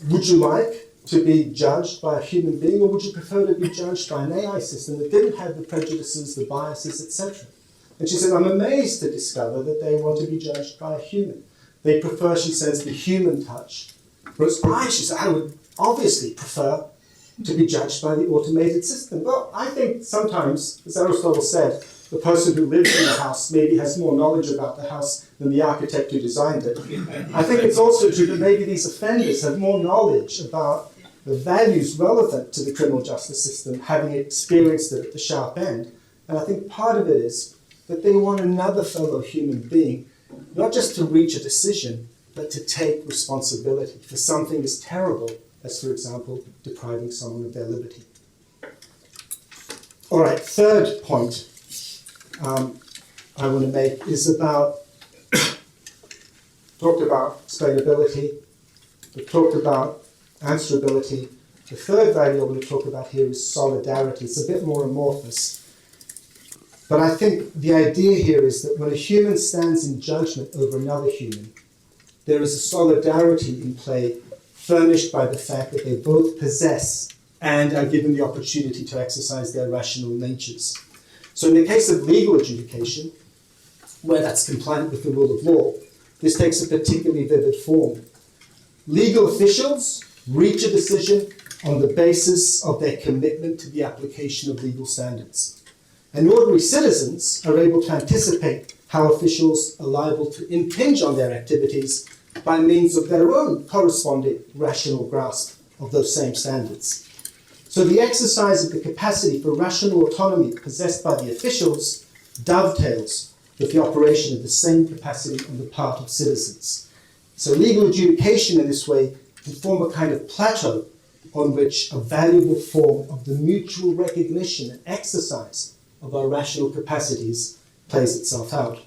would you like to be judged by a human being, or would you prefer to be judged by an AI system that didn't have the prejudices, the biases, etc.? And she said, I'm amazed to discover that they want to be judged by a human. They prefer, she says, the human touch. Whereas she said, I would obviously prefer to be judged by the automated system. Well, I think sometimes, as Aristotle said, the person who lives in the house maybe has more knowledge about the house than the architect who designed it. I think it's also true that maybe these offenders have more knowledge about the values relevant to the criminal justice system, having experienced it at the sharp end. And I think part of it is that they want another fellow human being, not just to reach a decision, but to take responsibility for something as terrible as, for example, depriving someone of their liberty. All right, third point I want to make is about, talked about explainability, we've talked about answerability. The third value I want to talk about here is solidarity. It's a bit more amorphous. But I think the idea here is that when a human stands in judgment over another human, there is a solidarity in play furnished by the fact that they both possess and are given the opportunity to exercise their rational natures. So in the case of legal adjudication, where that's compliant with the rule of law, this takes a particularly vivid form. Legal officials reach a decision on the basis of their commitment to the application of legal standards. And ordinary citizens are able to anticipate how officials are liable to impinge on their activities by means of their own corresponding rational grasp of those same standards. So the exercise of the capacity for rational autonomy possessed by the officials dovetails with the operation of the same capacity on the part of citizens. So legal adjudication in this way can form a kind of plateau on which a valuable form of the mutual recognition and exercise of our rational capacities plays itself out.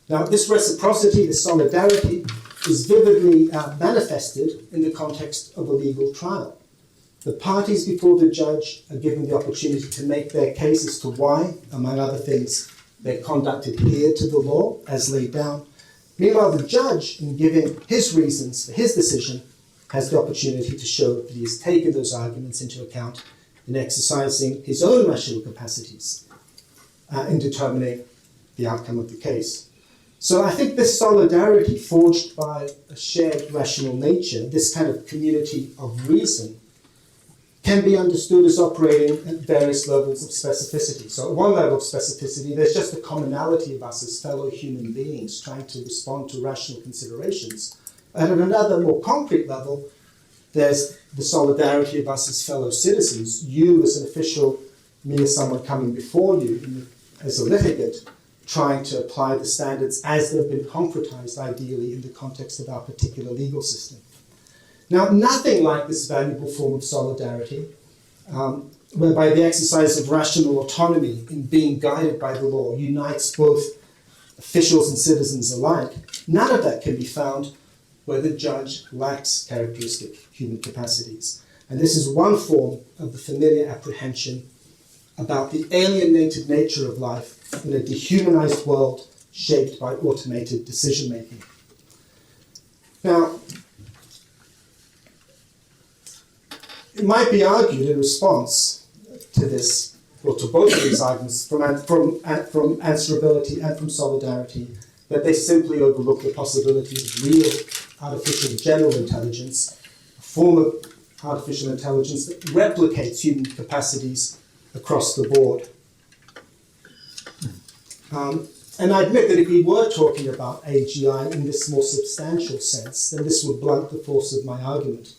Now, this reciprocity, this solidarity, is vividly manifested in the context of a legal trial. The parties before the judge are given the opportunity to make their case as to why, among other things, their conduct adhered to the law as laid down. Meanwhile, the judge, in giving his reasons for his decision, has the opportunity to show that he has taken those arguments into account in exercising his own rational capacities in determining the outcome of the case. So I think this solidarity forged by a shared rational nature, this kind of community of reason, can be understood as operating at various levels of specificity. So at one level of specificity, there's just the commonality of us as fellow human beings trying to respond to rational considerations. And at another, more concrete level, there's the solidarity of us as fellow citizens, you as an official, me as someone coming before you, as a litigant, trying to apply the standards as they've been concretized, ideally, in the context of our particular legal system. Now, nothing like this valuable form of solidarity, whereby the exercise of rational autonomy in being guided by the law unites both officials and citizens alike, none of that can be found where the judge lacks characteristic human capacities. And this is one form of the familiar apprehension about the alienated nature of life in a dehumanized world shaped by automated decision-making. Now, it might be argued in response to this, or to both of these arguments, from answerability and from solidarity, that they simply overlook the possibility of real artificial general intelligence, a form of artificial intelligence that replicates human capacities across the board. And I admit that if we were talking about AGI in this more substantial sense, then this would blunt the force of my argument.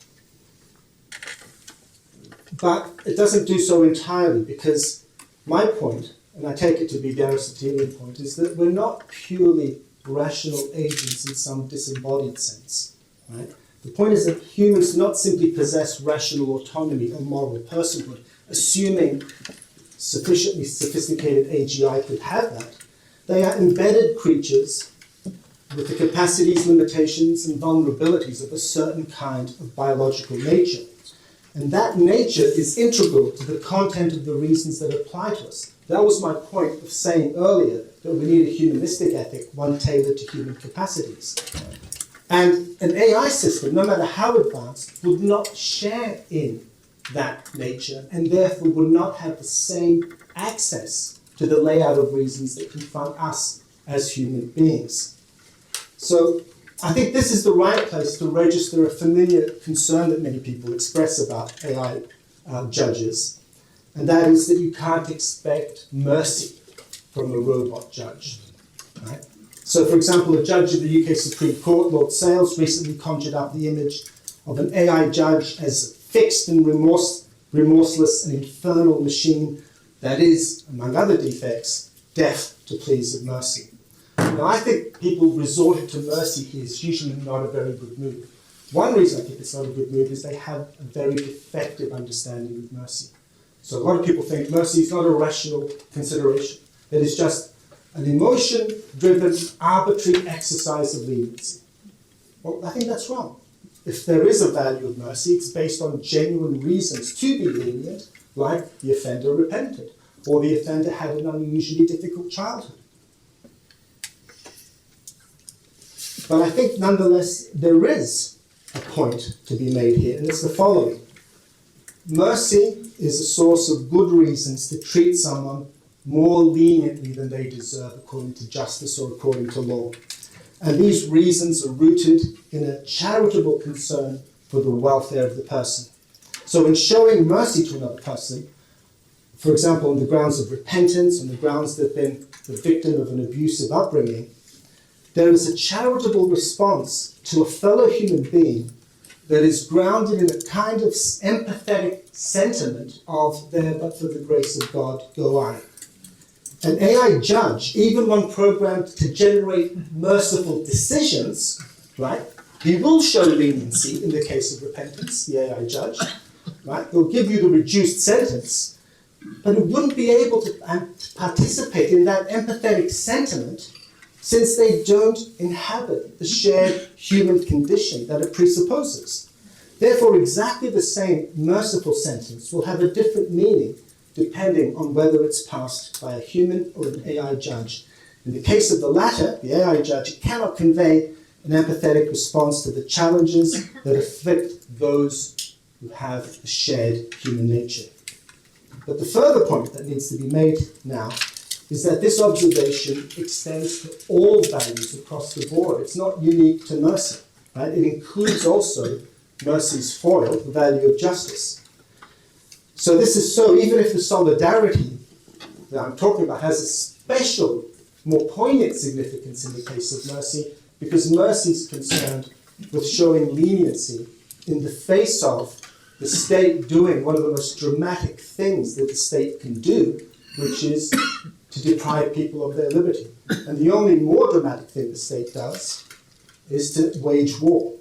But it doesn't do so entirely, because my point, and I take it to be the Aristotelian point, is that we're not purely rational agents in some disembodied sense. Right? The point is that humans not simply possess rational autonomy or moral personhood, assuming sufficiently sophisticated AGI could have that. They are embedded creatures with the capacities, limitations, and vulnerabilities of a certain kind of biological nature. And that nature is integral to the content of the reasons that apply to us. That was my point of saying earlier that we need a humanistic ethic, one tailored to human capacities. And an AI system, no matter how advanced, would not share in that nature and therefore would not have the same access to the layout of reasons that confront us as human beings. So I think this is the right place to register a familiar concern that many people express about AI judges, and that is that you can't expect mercy from a robot judge. Right? So, for example, a judge of the UK Supreme Court, Lord Sales, recently conjured up the image of an AI judge as a fixed and remorseless and infernal machine that is, among other defects, deaf to pleas of mercy. Now, I think people resorting to mercy here is usually not a very good move. One reason I think it's not a good move is they have a very defective understanding of mercy. So a lot of people think mercy is not a rational consideration. It is just an emotion-driven, arbitrary exercise of leniency. Well, I think that's wrong. If there is a value of mercy, it's based on genuine reasons to be lenient, like the offender repented, or the offender had an unusually difficult childhood. But I think, nonetheless, there is a point to be made here, and it's the following. Mercy is a source of good reasons to treat someone more leniently than they deserve according to justice or according to law. And these reasons are rooted in a charitable concern for the welfare of the person. So in showing mercy to another person, for example, on the grounds of repentance, on the grounds that they've been the victim of an abusive upbringing, there is a charitable response to a fellow human being that is grounded in a kind of empathetic sentiment of there but for the grace of God go I. An AI judge, even one programmed to generate merciful decisions, right? He will show leniency in the case of repentance, the AI judge, right? He'll give you the reduced sentence, but it wouldn't be able to participate in that empathetic sentiment since they don't inhabit the shared human condition that it presupposes. Therefore, exactly the same merciful sentence will have a different meaning depending on whether it's passed by a human or an AI judge. In the case of the latter, the AI judge cannot convey an empathetic response to the challenges that afflict those who have a shared human nature. But the further point that needs to be made now is that this observation extends to all values across the board. It's not unique to mercy, right? It includes also mercy's foil, the value of justice. So this is so, even if the solidarity that I'm talking about has a special, more poignant significance in the case of mercy, because mercy is concerned with showing leniency in the face of the state doing one of the most dramatic things that the state can do, which is to deprive people of their liberty. And the only more dramatic thing the state does is to wage war.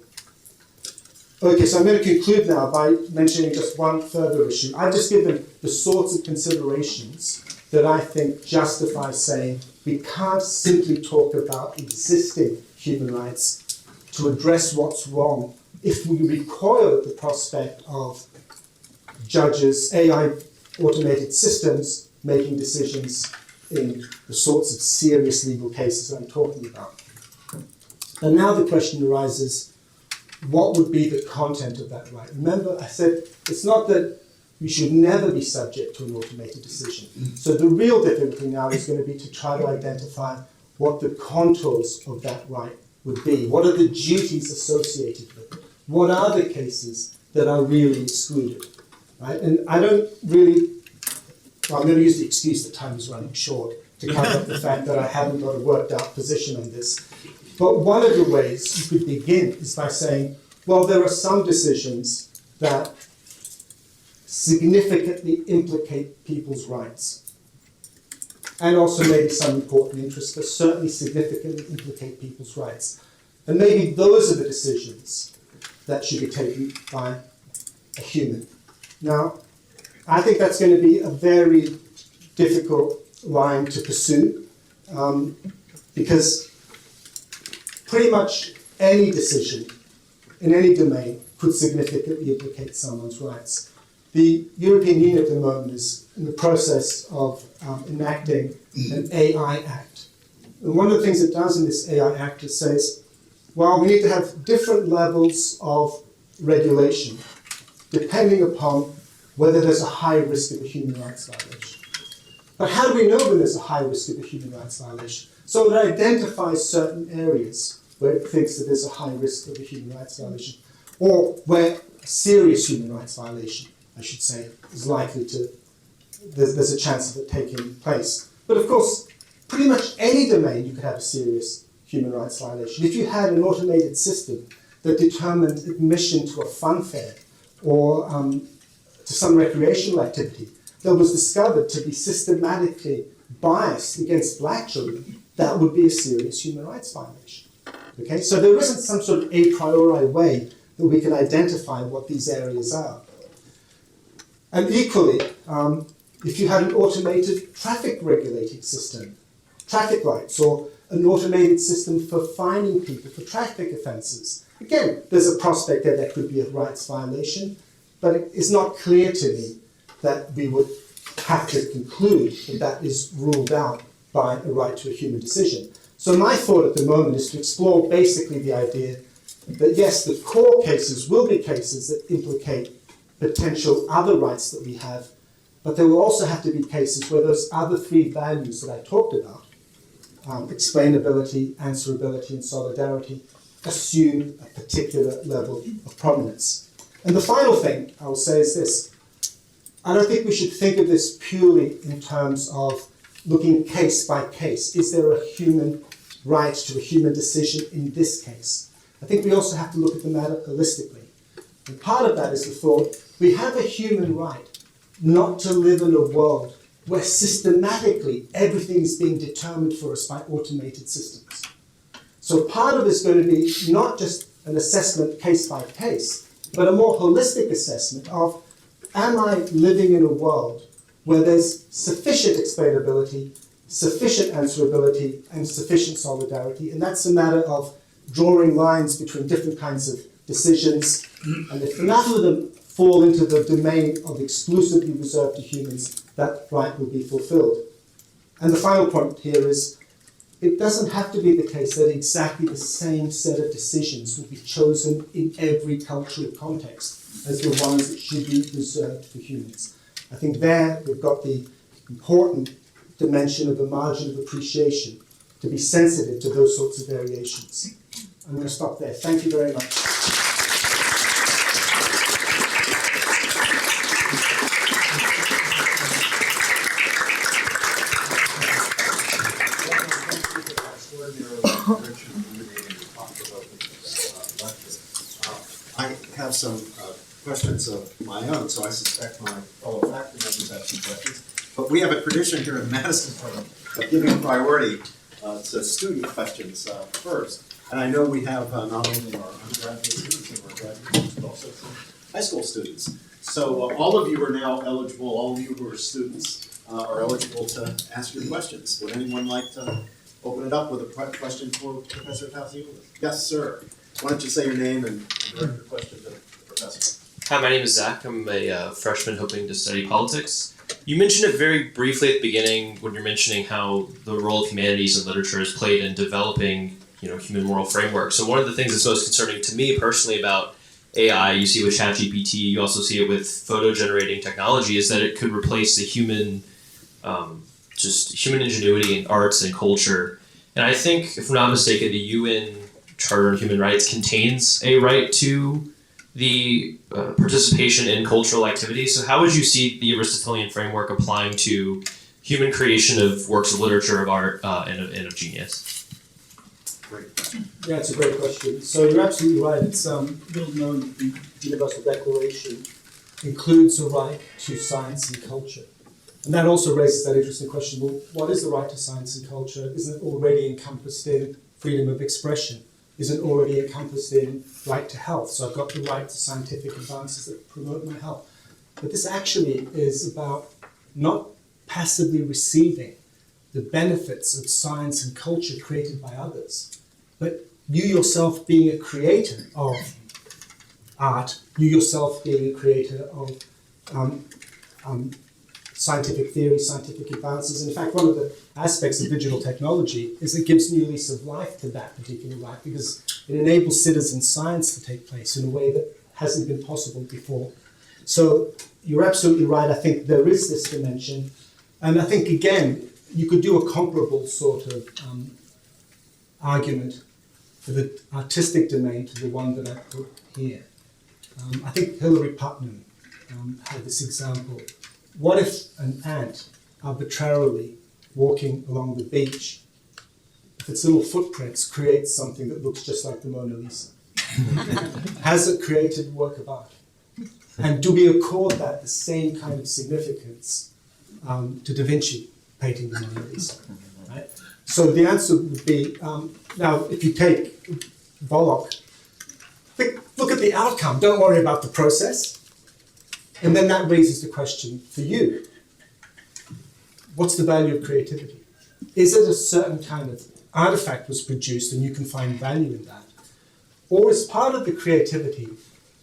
Okay, so I'm going to conclude now by mentioning just one further issue. I've just given the sorts of considerations that I think justify saying we can't simply talk about existing human rights to address what's wrong if we recoil at the prospect of judges, AI automated systems making decisions in the sorts of serious legal cases I'm talking about. And now the question arises, what would be the content of that right? Remember, I said it's not that we should never be subject to an automated decision. So the real difficulty now is going to be to try to identify what the contours of that right would be. What are the duties associated with it? What are the cases that are really excluded? Right? And I don't really, well, I'm going to use the excuse that time is running short to cover up the fact that I haven't got a worked out position on this. But one of the ways you could begin is by saying, well, there are some decisions that significantly implicate people's rights. And also maybe some important interests, but certainly significantly implicate people's rights. And maybe those are the decisions that should be taken by a human. Now, I think that's going to be a very difficult line to pursue, because pretty much any decision in any domain could significantly implicate someone's rights. The European Union at the moment is in the process of enacting an AI Act. And one of the things it does in this AI Act is says, well, we need to have different levels of regulation depending upon whether there's a high risk of a human rights violation. But how do we know when there's a high risk of a human rights violation? So it identifies certain areas where it thinks that there's a high risk of a human rights violation, or where a serious human rights violation, I should say, is likely to, there's a chance of it taking place. But of course, pretty much any domain you could have a serious human rights violation. If you had an automated system that determined admission to a fun fair or to some recreational activity that was discovered to be systematically biased against black children, that would be a serious human rights violation. Okay, so there isn't some sort of a priori way that we can identify what these areas are. And equally, if you had an automated traffic regulating system, traffic lights, or an automated system for fining people for traffic offences, again, there's a prospect that that could be a rights violation, but it's not clear to me that we would have to conclude that that is ruled out by a right to a human decision. So my thought at the moment is to explore basically the idea that yes, the core cases will be cases that implicate potential other rights that we have, but there will also have to be cases where those other three values that I talked about, explainability, answerability, and solidarity, assume a particular level of prominence. And the final thing I will say is this. I don't think we should think of this purely in terms of looking case by case. Is there a human right to a human decision in this case? I think we also have to look at the matter holistically. And part of that is the thought, we have a human right not to live in a world where systematically everything is being determined for us by automated systems. So part of it is going to be not just an assessment case by case, but a more holistic assessment of, am I living in a world where there's sufficient explainability, sufficient answerability, and sufficient solidarity? And that's a matter of drawing lines between different kinds of decisions, and if enough of them fall into the domain of exclusively reserved to humans, that right will be fulfilled. And the final point here is, it doesn't have to be the case that exactly the same set of decisions will be chosen in every cultural context as the ones that should be reserved for humans. I think there we've got the important dimension of the margin of appreciation to be sensitive to those sorts of variations. I'm going to stop there. Thank you very much. I have some questions of my own, so I suspect my fellow faculty members have some questions. But we have a tradition here in Madison of giving priority to student questions first. And I know we have not only our undergraduate students and our graduate students, but also some high school students. So all of you are now eligible, all of you who are students are eligible to ask your questions. Would anyone like to open it up with a question for Professor Tasioulas? Yes, sir. Why don't you say your name and direct your question to the professor? Hi, my name is Zach. I'm a freshman hoping to study politics. You mentioned it very briefly at the beginning when you're mentioning how the role of humanities and literature has played in developing, human moral frameworks. So one of the things that's most concerning to me personally about AI, you see with ChatGPT, you also see it with photo generating technology, is that it could replace the human, just human ingenuity in arts and culture. And I think, if I'm not mistaken, the UN Charter on Human Rights contains a right to the participation in cultural activities. So how would you see the Aristotelian framework applying to human creation of works of literature, of art, and of genius? Great. Yeah, it's a great question. So you're absolutely right. It's little known that the Universal Declaration includes a right to science and culture. And that also raises that interesting question, well, what is the right to science and culture? Isn't it already encompassed in freedom of expression? Isn't already encompassed in right to health? So I've got the right to scientific advances that promote my health. But this actually is about not passively receiving the benefits of science and culture created by others, but you yourself being a creator of art, you yourself being a creator of scientific theory, scientific advances. And in fact, one of the aspects of digital technology is it gives new lease of life to that particular right, because it enables citizen science to take place in a way that hasn't been possible before. So you're absolutely right. I think there is this dimension. And I think, again, you could do a comparable sort of argument for the artistic domain to the one that I put here. I think Hilary Putnam had this example. What if an ant arbitrarily walking along the beach, if its little footprints create something that looks just like the Mona Lisa? Has it created work of art? And do we accord that the same kind of significance to Da Vinci painting the Mona Lisa? Right? So the answer would be, now if you take Bollock, look at the outcome, don't worry about the process. And then that raises the question for you. What's the value of creativity? Is it a certain kind of artifact was produced and you can find value in that? Or is part of the creativity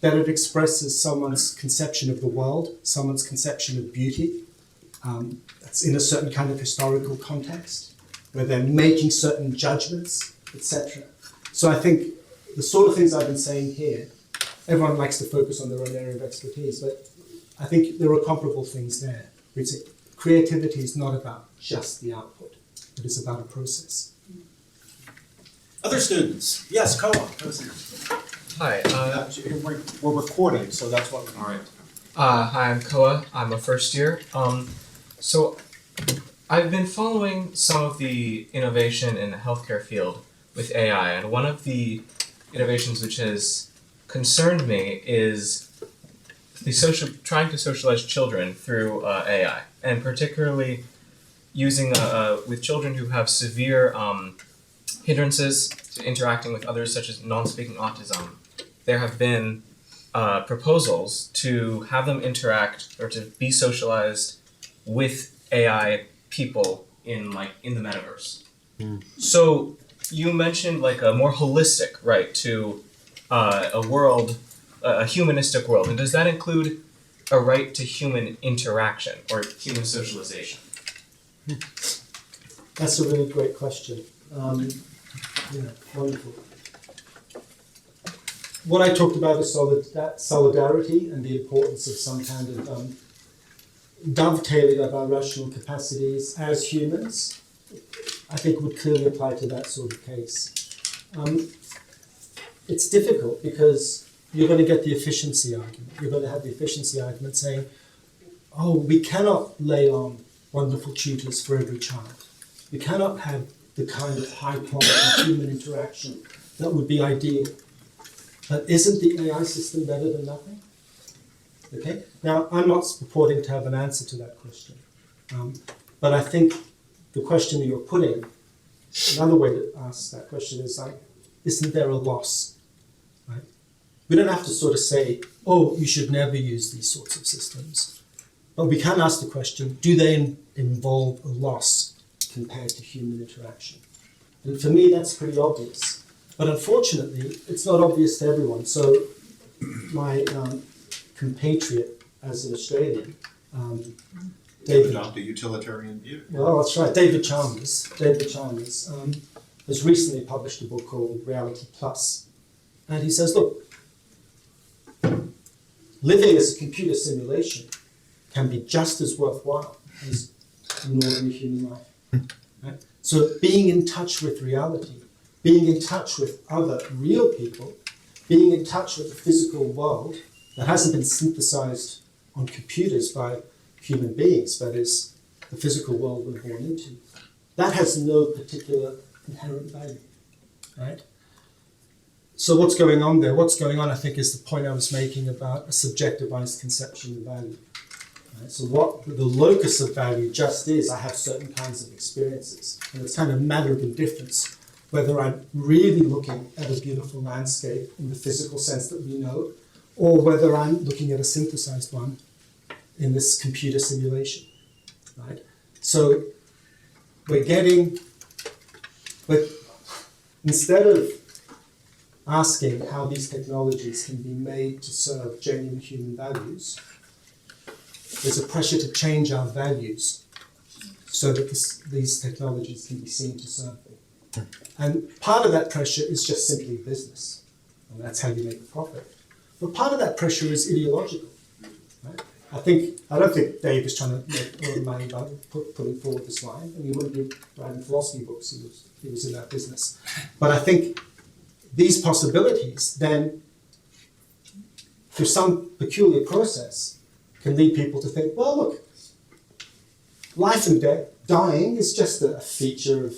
that it expresses someone's conception of the world, someone's conception of beauty, that's in a certain kind of historical context, where they're making certain judgments, etc. So I think the sort of things I've been saying here, everyone likes to focus on their own area of expertise, but I think there are comparable things there. We'd say creativity is not about just the output, it is about a process. Other students? Yes, Koa. Hi. We're recording, so that's what we're. All right. Hi, I'm Koa. I'm a first year. So I've been following some of the innovation in the healthcare field with AI, and one of the innovations which has concerned me is the trying to socialize children through AI, and particularly using with children who have severe hindrances to interacting with others, such as non-speaking autism. There have been proposals to have them interact or to be socialized with AI people in the metaverse. So you mentioned like a more holistic right to a world, a humanistic world, and does that include a right to human interaction or human socialization? That's a really great question. Yeah, wonderful. What I talked about is solidarity and the importance of some kind of dovetailing of our rational capacities as humans, I think would clearly apply to that sort of case. It's difficult because you're going to get the efficiency argument. You're going to have the efficiency argument saying, oh, we cannot lay on wonderful tutors for every child. We cannot have the kind of high quality human interaction that would be ideal. But isn't the AI system better than nothing? Okay. Now, I'm not purporting to have an answer to that question. But I think the question that you're putting, another way to ask that question is like, isn't there a loss? Right? We don't have to sort of say, oh, you should never use these sorts of systems. But we can ask the question, do they involve a loss compared to human interaction? And for me, that's pretty obvious. But unfortunately, it's not obvious to everyone. So my compatriot as an Australian, David... Adopt a utilitarian view. Well, that's right, David Chalmers has recently published a book called Reality Plus. And he says, look, living as a computer simulation can be just as worthwhile as an ordinary human life. Right? So being in touch with reality, being in touch with other real people, being in touch with the physical world that hasn't been synthesized on computers by human beings, but is the physical world we're born into, that has no particular inherent value, right? So what's going on there? What's going on, I think, is the point I was making about a subjectivized conception of value. Right? So what the locus of value just is, I have certain kinds of experiences, and it's kind of a matter of indifference whether I'm really looking at a beautiful landscape in the physical sense that we know, or whether I'm looking at a synthesized one in this computer simulation, right? So but instead of asking how these technologies can be made to serve genuine human values, there's a pressure to change our values so that these technologies can be seen to serve them. And part of that pressure is just simply business, and that's how you make a profit. But part of that pressure is ideological. Right? I don't think Dave is trying to make a lot of money by putting forward this line, and he wouldn't be writing philosophy books. He was in that business. But I think these possibilities then, through some peculiar process, can lead people to think, well, look, life and death, dying is just a feature of,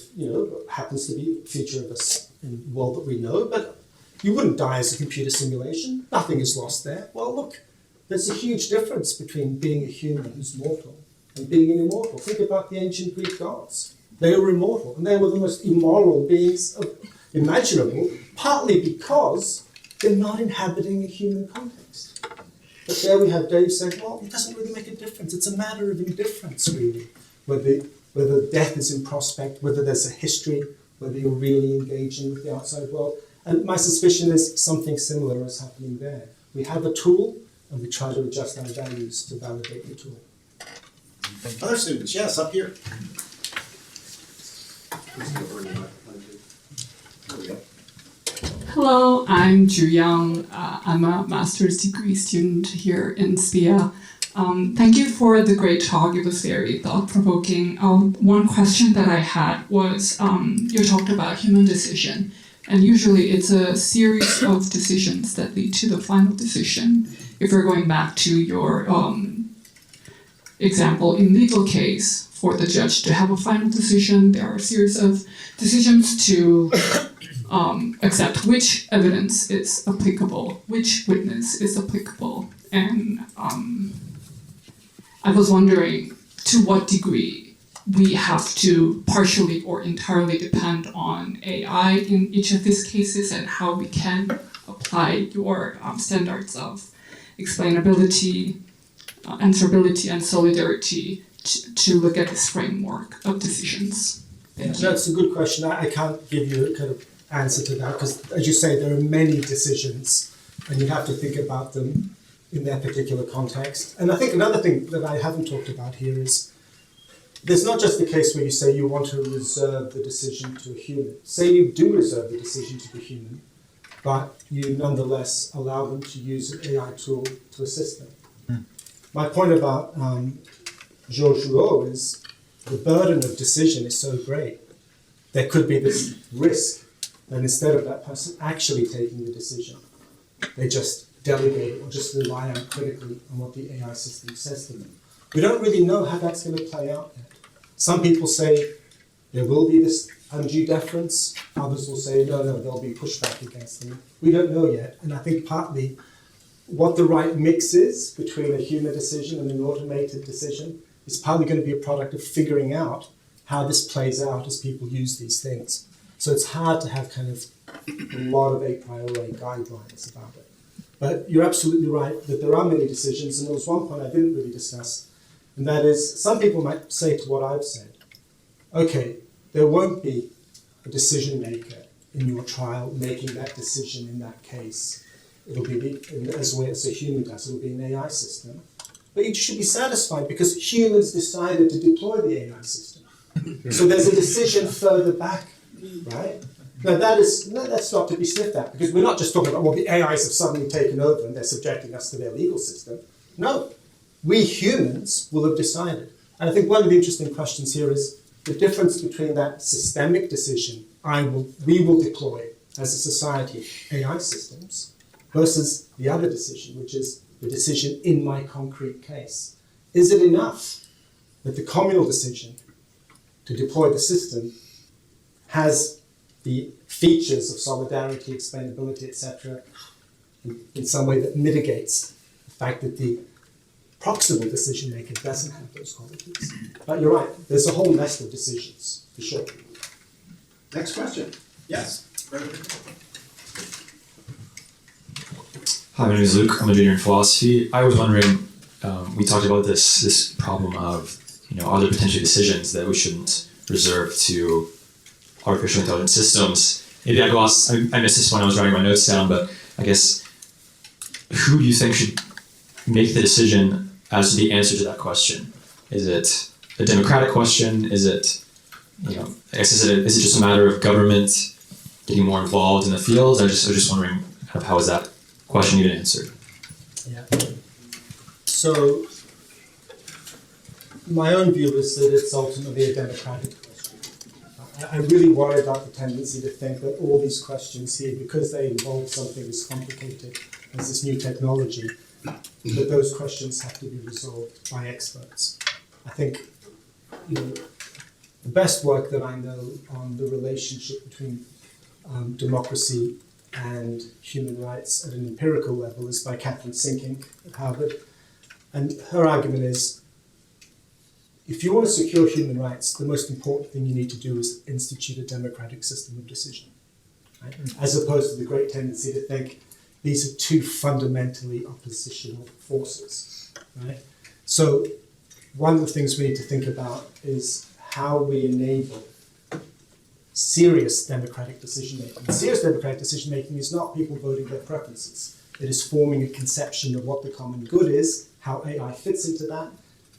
happens to be a feature of us in the world that we know, but you wouldn't die as a computer simulation. Nothing is lost there. Well, look, there's a huge difference between being a human who's mortal and being an immortal. Think about the ancient Greek gods. They were immortal, and they were the most immoral beings imaginable, partly because they're not inhabiting a human context. But there we have Dave saying, well, it doesn't really make a difference. It's a matter of indifference, really, whether death is in prospect, whether there's a history, whether you're really engaging with the outside world. And my suspicion is something similar is happening there. We have a tool, and we try to adjust our values to validate the tool. Other students, yes, up here. Hello, I'm Ju Yang. I'm a master's degree student here in SPIA. Thank you for the great talk. It was very thought-provoking. One question that I had was, you talked about human decision, and usually it's a series of decisions that lead to the final decision. If we're going back to your example in legal case, for the judge to have a final decision, there are a series of decisions to accept which evidence is applicable, which witness is applicable. And I was wondering to what degree we have to partially or entirely depend on AI in each of these cases, and how we can apply your standards of explainability, answerability, and solidarity to look at this framework of decisions. Thank you. That's a good question. I can't give you a kind of answer to that because, as you say, there are many decisions and you have to think about them in their particular context. And I think another thing that I haven't talked about here is there's not just the case where you say you want to reserve the decision to a human. Say you do reserve the decision to the human, but you nonetheless allow them to use an AI tool to assist them. My point about Georges Rouault is the burden of decision is so great. There could be this risk that instead of that person actually taking the decision, they just delegate or just rely uncritically on what the AI system says to them. We don't really know how that's going to play out yet. Some people say there will be this undue deference. Others will say, no, there'll be pushback against them. We don't know yet. And I think partly what the right mix is between a human decision and an automated decision is probably going to be a product of figuring out how this plays out as people use these things. So it's hard to have kind of a lot of a priori guidelines about it. But you're absolutely right that there are many decisions, and there was one point I didn't really discuss, and that is some people might say to what I've said, okay, there won't be a decision maker in your trial making that decision in that case. It'll be, as a human does, it'll be an AI system. But you should be satisfied because humans decided to deploy the AI system. So there's a decision further back, right? Now that's not to be sniffed at because we're not just talking about, well, the AIs have suddenly taken over and they're subjecting us to their legal system. No, we humans will have decided. And I think one of the interesting questions here is the difference between that systemic decision, we will deploy as a society AI systems, versus the other decision, which is the decision in my concrete case. Is it enough that the communal decision to deploy the system has the features of solidarity, explainability, etc., in some way that mitigates the fact that the proximal decision maker doesn't have those qualities? But you're right, there's a whole nest of decisions, for sure. Next question. Yes. Hi, my name is Luke. I'm a junior in philosophy. I was wondering, we talked about this problem of, are there potentially decisions that we shouldn't reserve to artificial intelligence systems? Maybe I missed this when I was writing my notes down, but I guess who do you think should make the decision as to the answer to that question? Is it a democratic question? Is it, is it just a matter of government getting more involved in the field? I was just wondering kind of how is that question even answered? Yeah. So my own view is that it's ultimately a democratic question. I really worry about the tendency to think that all these questions here, because they involve something as complicated as this new technology, that those questions have to be resolved by experts. I think, the best work that I know on the relationship between democracy and human rights at an empirical level is by Catherine Sinkink at Harvard. And her argument is, if you want to secure human rights, the most important thing you need to do is institute a democratic system of decision, right? As opposed to the great tendency to think these are two fundamentally oppositional forces, right? So one of the things we need to think about is how we enable serious democratic decision-making. Serious democratic decision-making is not people voting their preferences. It is forming a conception of what the common good is, how AI fits into that.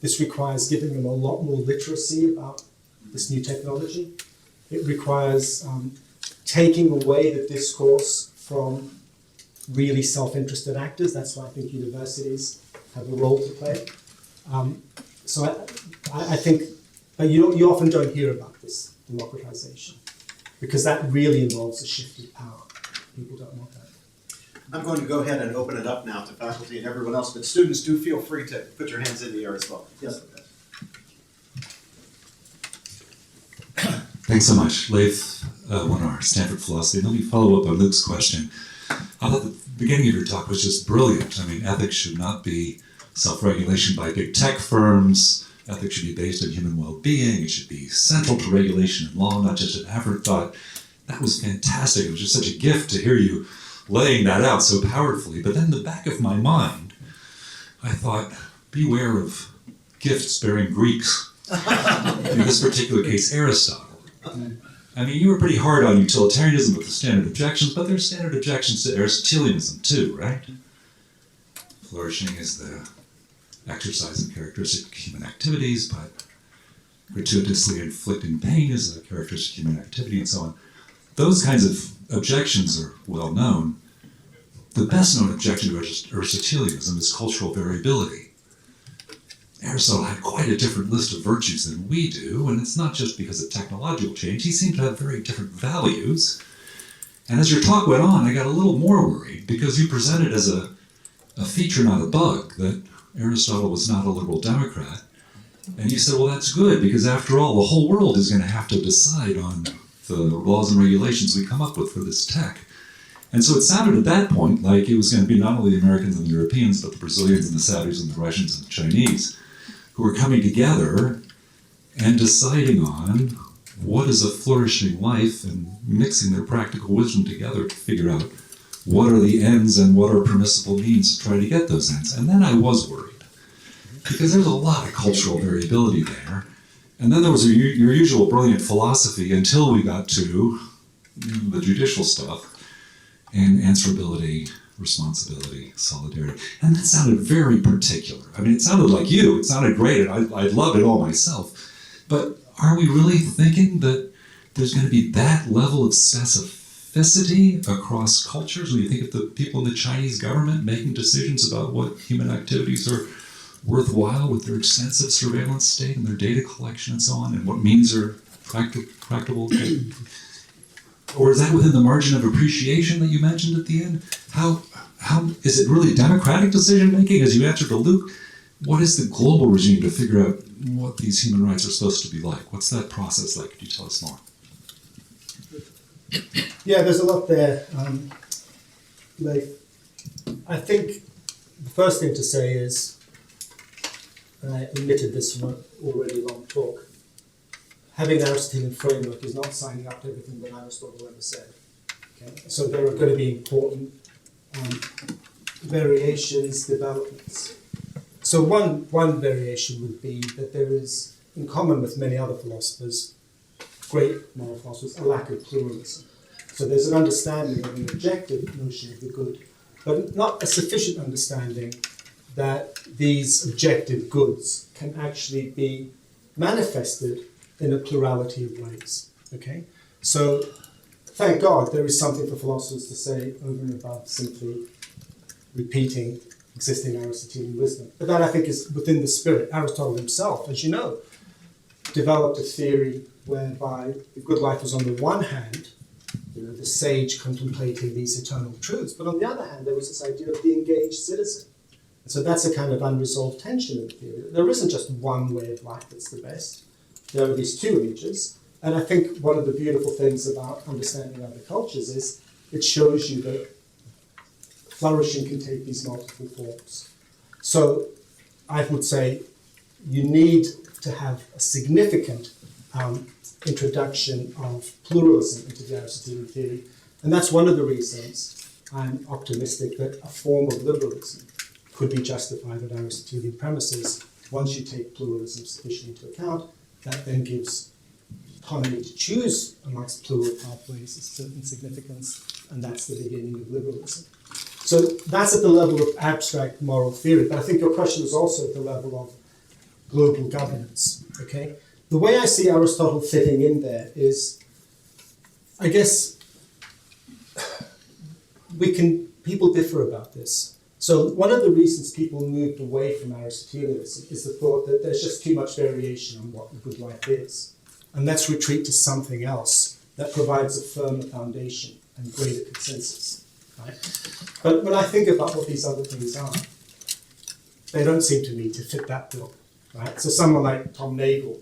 This requires giving them a lot more literacy about this new technology. It requires taking away the discourse from really self-interested actors. That's why I think universities have a role to play. So I think you often don't hear about this democratization, because that really involves a shift of power. People don't want that. I'm going to go ahead and open it up now to faculty and everyone else, but students, do feel free to put your hands in the air as well. Yes. Thanks so much. Leif Wanar, Stanford Philosophy. Let me follow up on Luke's question. I thought the beginning of your talk was just brilliant. I mean, ethics should not be self-regulation by big tech firms. Ethics should be based on human well-being. It should be central to regulation and law, not just an afterthought. That was fantastic. It was just such a gift to hear you laying that out so powerfully. But then in the back of my mind, I thought, beware of gift-bearing Greeks. In this particular case, Aristotle. I mean, you were pretty hard on utilitarianism with the standard objections, but there's standard objections to Aristotelianism too, right? Flourishing is the exercise and characteristic of human activities, but gratuitously inflicting pain is a characteristic of human activity, and so on. Those kinds of objections are well known. The best known objection to Aristotelianism is cultural variability. Aristotle had quite a different list of virtues than we do, and it's not just because of technological change. He seemed to have very different values. And as your talk went on, I got a little more worried, because you presented as a feature, not a bug, that Aristotle was not a liberal Democrat. And you said, well, that's good, because after all, the whole world is going to have to decide on the laws and regulations we come up with for this tech. And so it sounded at that point like it was going to be not only the Americans and the Europeans, but the Brazilians and the Saudis and the Russians and the Chinese who were coming together and deciding on what is a flourishing life and mixing their practical wisdom together to figure out what are the ends and what are permissible means to try to get those ends. And then I was worried, because there's a lot of cultural variability there. And then there was your usual brilliant philosophy until we got to the judicial stuff and answerability, responsibility, solidarity. And that sounded very particular. I mean, it sounded like you. It sounded great, and I loved it all myself. But are we really thinking that there's going to be that level of specificity across cultures? When you think of the people in the Chinese government making decisions about what human activities are worthwhile with their extensive surveillance state and their data collection and so on, and what means are practicable? Or is that within the margin of appreciation that you mentioned at the end? How is it really democratic decision making? As you answered to Luke, what is the global regime to figure out what these human rights are supposed to be like? What's that process like? Could you tell us more? Yeah, there's a lot there. I think the first thing to say is, and I admitted this from an already long talk, having an Aristotelian framework is not signing up to everything that Aristotle ever said. Okay? So there are going to be important variations, developments. So one variation would be that there is, in common with many other philosophers, great moral philosophers, a lack of pluralism. So there's an understanding of an objective notion of the good, but not a sufficient understanding that these objective goods can actually be manifested in a plurality of ways. Okay? So thank God there is something for philosophers to say over and above simply repeating existing Aristotelian wisdom. But that, I think, is within the spirit. Aristotle himself, as you know, developed a theory whereby the good life was on the one hand, the sage contemplating these eternal truths, but on the other hand, there was this idea of the engaged citizen. And so that's a kind of unresolved tension in the theory. There isn't just one way of life that's the best. There are these two images. And I think one of the beautiful things about understanding other cultures is it shows you that flourishing can take these multiple forms. So I would say you need to have a significant introduction of pluralism into the Aristotelian theory. And that's one of the reasons I'm optimistic that a form of liberalism could be justified on Aristotelian premises once you take pluralism sufficiently into account. That then gives autonomy to choose amongst plural pathways a certain significance, and that's the beginning of liberalism. So that's at the level of abstract moral theory, but I think your question is also at the level of global governance, okay? The way I see Aristotle fitting in there is, I guess, people differ about this. So one of the reasons people moved away from Aristotelianism is the thought that there's just too much variation on what the good life is. And let's retreat to something else that provides a firmer foundation and greater consensus, right? But when I think about what these other things are, they don't seem to me to fit that bill, right? So someone like Tom Nagel,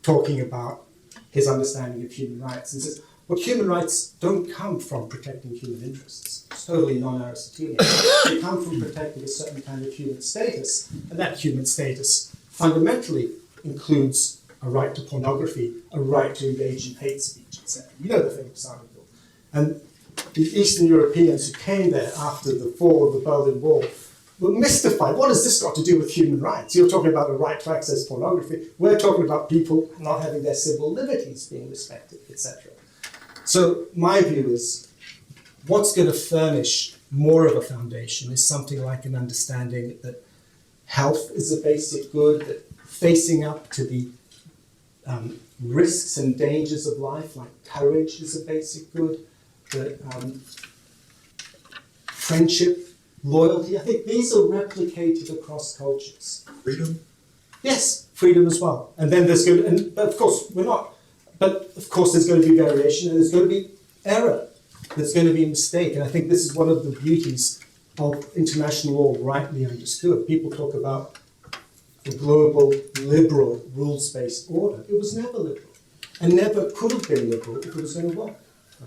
talking about his understanding of human rights, and says, well, human rights don't come from protecting human interests. It's totally non-Aristotelian. They come from protecting a certain kind of human status, and that human status fundamentally includes a right to pornography, a right to engage in hate speech, etc. You know the famous article. And the Eastern Europeans who came there after the fall of the Berlin Wall were mystified. What has this got to do with human rights? You're talking about a right to access pornography. We're talking about people not having their civil liberties being respected, etc. So my view is, what's going to furnish more of a foundation is something like an understanding that health is a basic good, that facing up to the risks and dangers of life, like courage, is a basic good, that friendship, loyalty, I think these are replicated across cultures. Freedom? Yes, freedom as well. And then there's going to, but of course we're not, but of course there's going to be variation and there's going to be error. There's going to be a mistake. And I think this is one of the beauties of international law rightly understood. People talk about the global liberal rules-based order. It was never liberal and never could have been liberal if it was going to work,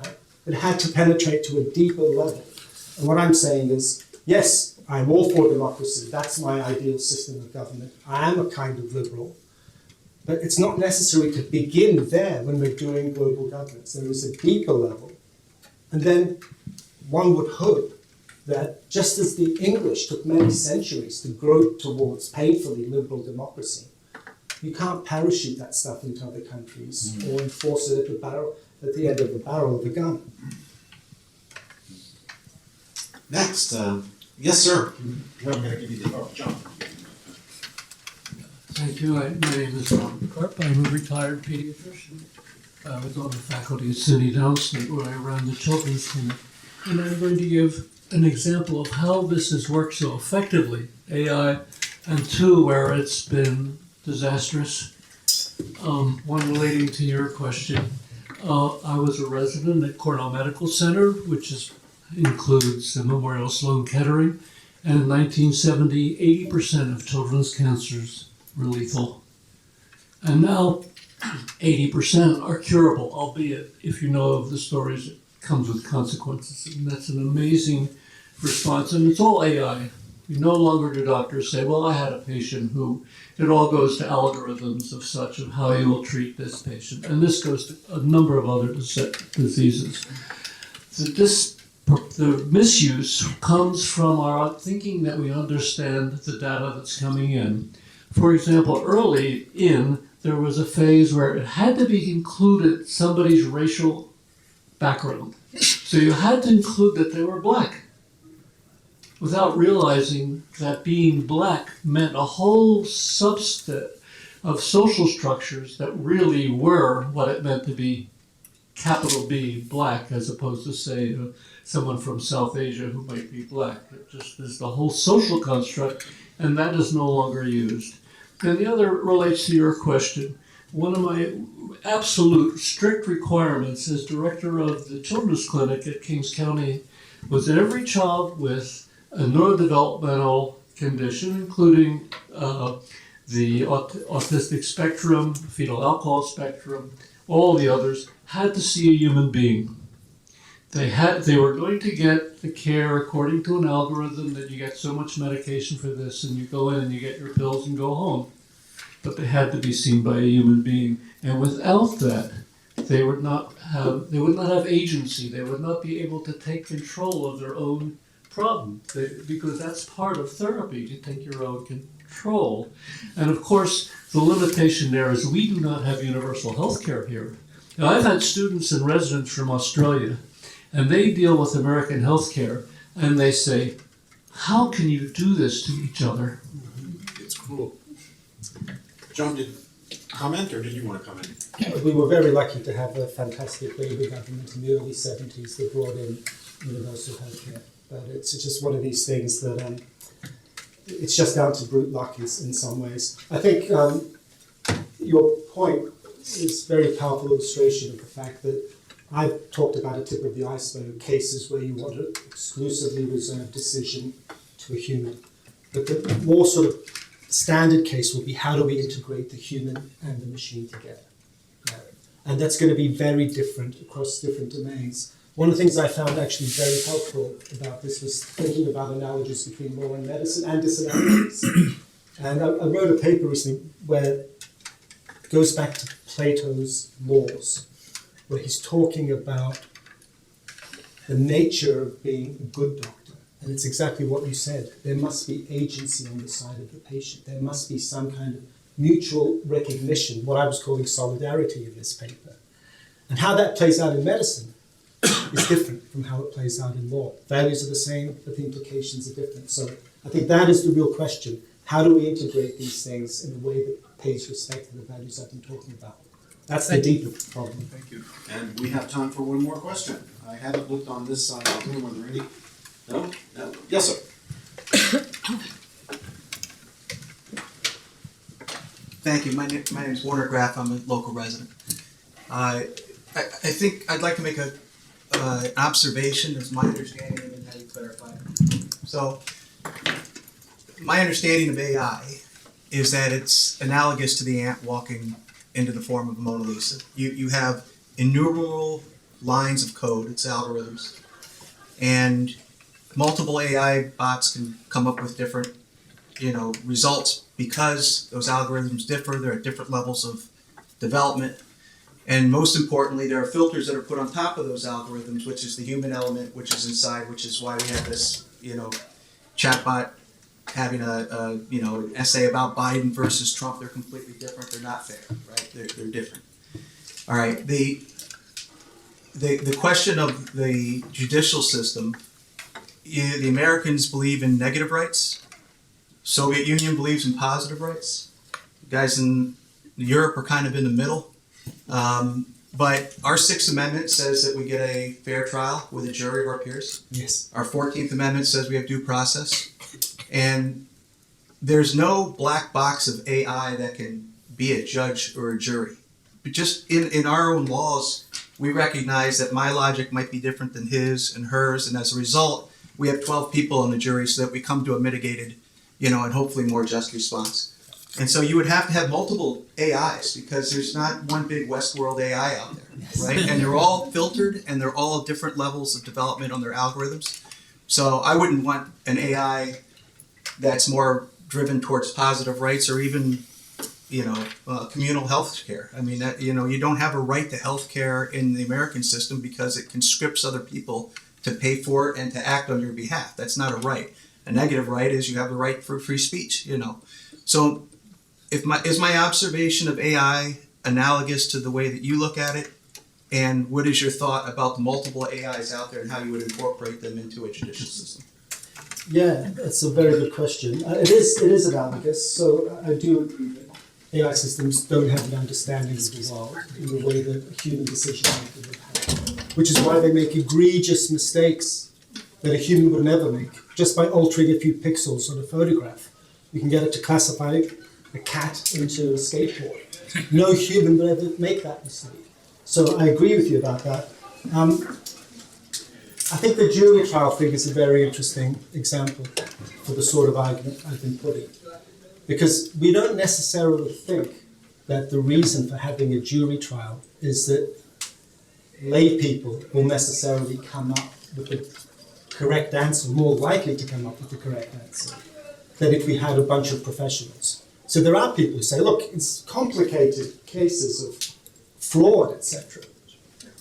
right? It had to penetrate to a deeper level. And what I'm saying is, yes, I'm all for democracy. That's my ideal system of government. I am a kind of liberal. But it's not necessary to begin there when we're doing global governance. There is a deeper level. And then one would hope that just as the English took many centuries to grow towards painfully liberal democracy, you can't parachute that stuff into other countries or enforce it at the end of the barrel of a gun. Next, yes, sir. I'm going to give you the, John. Thank you. My name is Robert Karp. I'm a retired pediatrician. I was on the faculty at SUNY Downstate where I ran the children's clinic. And I'm going to give an example of how this has worked so effectively, AI, and two, where it's been disastrous. One relating to your question. I was a resident at Cornell Medical Center, which includes the Memorial Sloan Kettering. And in 1970, 80% of children's cancers were lethal. And now 80% are curable, albeit, if you know of the stories, it comes with consequences. And that's an amazing response. And it's all AI. No longer do doctors say, well, I had a patient who, it all goes to algorithms of such, of how you will treat this patient. And this goes to a number of other diseases. The misuse comes from our thinking that we understand the data that's coming in. For example, early there was a phase where it had to be included somebody's racial background. So you had to include that they were black, without realizing that being black meant a whole subset of social structures that really were what it meant to be capital B, black, as opposed to, say, someone from South Asia who might be black. It just is the whole social construct, and that is no longer used. And the other relates to your question. One of my absolute strict requirements as director of the children's clinic at Kings County was that every child with a neurodevelopmental condition, including the autistic spectrum, fetal alcohol spectrum, all the others, had to see a human being. They were going to get the care according to an algorithm that you get so much medication for this, and you go in and you get your pills and go home. but they had to be seen by a human being. And without that, they would not have agency. They would not be able to take control of their own problem, because that's part of therapy, to take your own control. And of course, the limitation there is we do not have universal health care here. Now, I've had students and residents from Australia, and they deal with American health care, and they say, how can you do this to each other? It's cruel. John, did comment, or did you want to comment? We were very lucky to have a fantastic Labour government in the early 70s that brought in universal healthcare. But it's just one of these things that it's just down to brute luck in some ways. I think your point is a very powerful illustration of the fact that I've talked about a tip of the iceberg, cases where you want to exclusively reserve decision to a human. But the more sort of standard case will be, how do we integrate the human and the machine together? And that's going to be very different across different domains. One of the things I found actually very helpful about this was thinking about analogies between law and medicine and disabilities. And I wrote a paper recently where it goes back to Plato's laws, where he's talking about the nature of being a good doctor. And it's exactly what you said. There must be agency on the side of the patient. There must be some kind of mutual recognition, what I was calling solidarity in this paper. And how that plays out in medicine is different from how it plays out in law. Values are the same, but the implications are different. So I think that is the real question. How do we integrate these things in a way that pays respect to the values I've been talking about? That's the deeper problem. Thank you. And we have time for one more question. I haven't looked on this side of the room. Are there any? No? No? Yes, sir. Thank you. My name is Warner Graff. I'm a local resident. I think I'd like to make an observation as my understanding and then have you clarify. So, my understanding of AI is that it's analogous to the ant walking into the form of a Mona Lisa. You have innumerable lines of code, it's algorithms, and multiple AI bots can come up with different, results because those algorithms differ. They're at different levels of development, and most importantly, there are filters that are put on top of those algorithms, which is the human element, which is inside, which is why we have this, chatbot having an essay about Biden versus Trump. They're completely different. They're not fair, right? They're different. All right. The question of the judicial system. The Americans believe in negative rights. Soviet Union believes in positive rights. You guys in Europe are kind of in the middle. But our Sixth Amendment says that we get a fair trial with a jury of our peers. Yes. Our 14th Amendment says we have due process. And there's no black box of AI that can be a judge or a jury. But just in our own laws, we recognize that my logic might be different than his and hers, and as a result, we have 12 people on the jury so that we come to a mitigated, and hopefully more just response. And so you would have to have multiple AIs because there's not one big Westworld AI out there, right? And they're all filtered and they're all different levels of development on their algorithms. So I wouldn't want an AI that's more driven towards positive rights or even, communal health care. I mean, you don't have a right to health care in the American system because it conscripts other people to pay for it and to act on your behalf. That's not a right. A negative right is you have the right for free speech, So is my observation of AI analogous to the way that you look at it? And what is your thought about the multiple AIs out there and how you would incorporate them into a judicial system? Yeah, that's a very good question. It is analogous. So I do agree that AI systems don't have an understanding of the world in the way that a human decision maker would have, which is why they make egregious mistakes that a human would never make. Just by altering a few pixels on a photograph, you can get it to classify a cat into a skateboard. No human would ever make that mistake. So I agree with you about that. I think the jury trial thing is a very interesting example for the sort of argument I've been putting. Because we don't necessarily think that the reason for having a jury trial is that lay people will necessarily come up with the correct answer, more likely to come up with the correct answer, than if we had a bunch of professionals. So there are people who say, look, it's complicated cases of fraud, etc.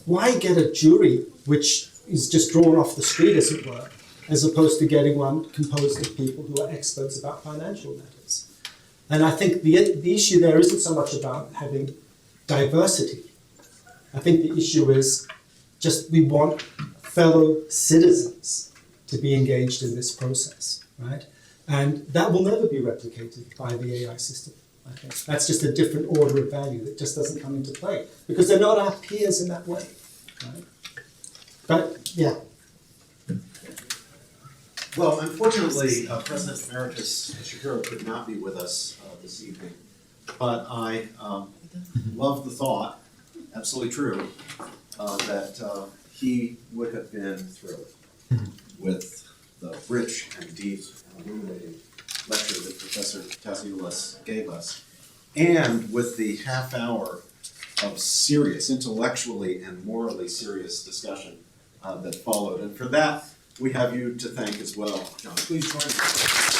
Why get a jury which is just drawn off the street, as it were, as opposed to getting one composed of people who are experts about financial matters? And I think the issue there isn't so much about having diversity. I think the issue is just we want fellow citizens to be engaged in this process, right? And that will never be replicated by the AI system, I think. That's just a different order of value that just doesn't come into play because they're not our peers in that way, right? But, yeah. Well, unfortunately, President Emeritus Shapiro could not be with us this evening, but I love the thought, absolutely true, that he would have been thrilled with the rich and deep and illuminating lecture that Professor Tasioulas gave us, and with the half hour of serious, intellectually and morally serious discussion that followed. And for that, we have you to thank as well. John, please join me.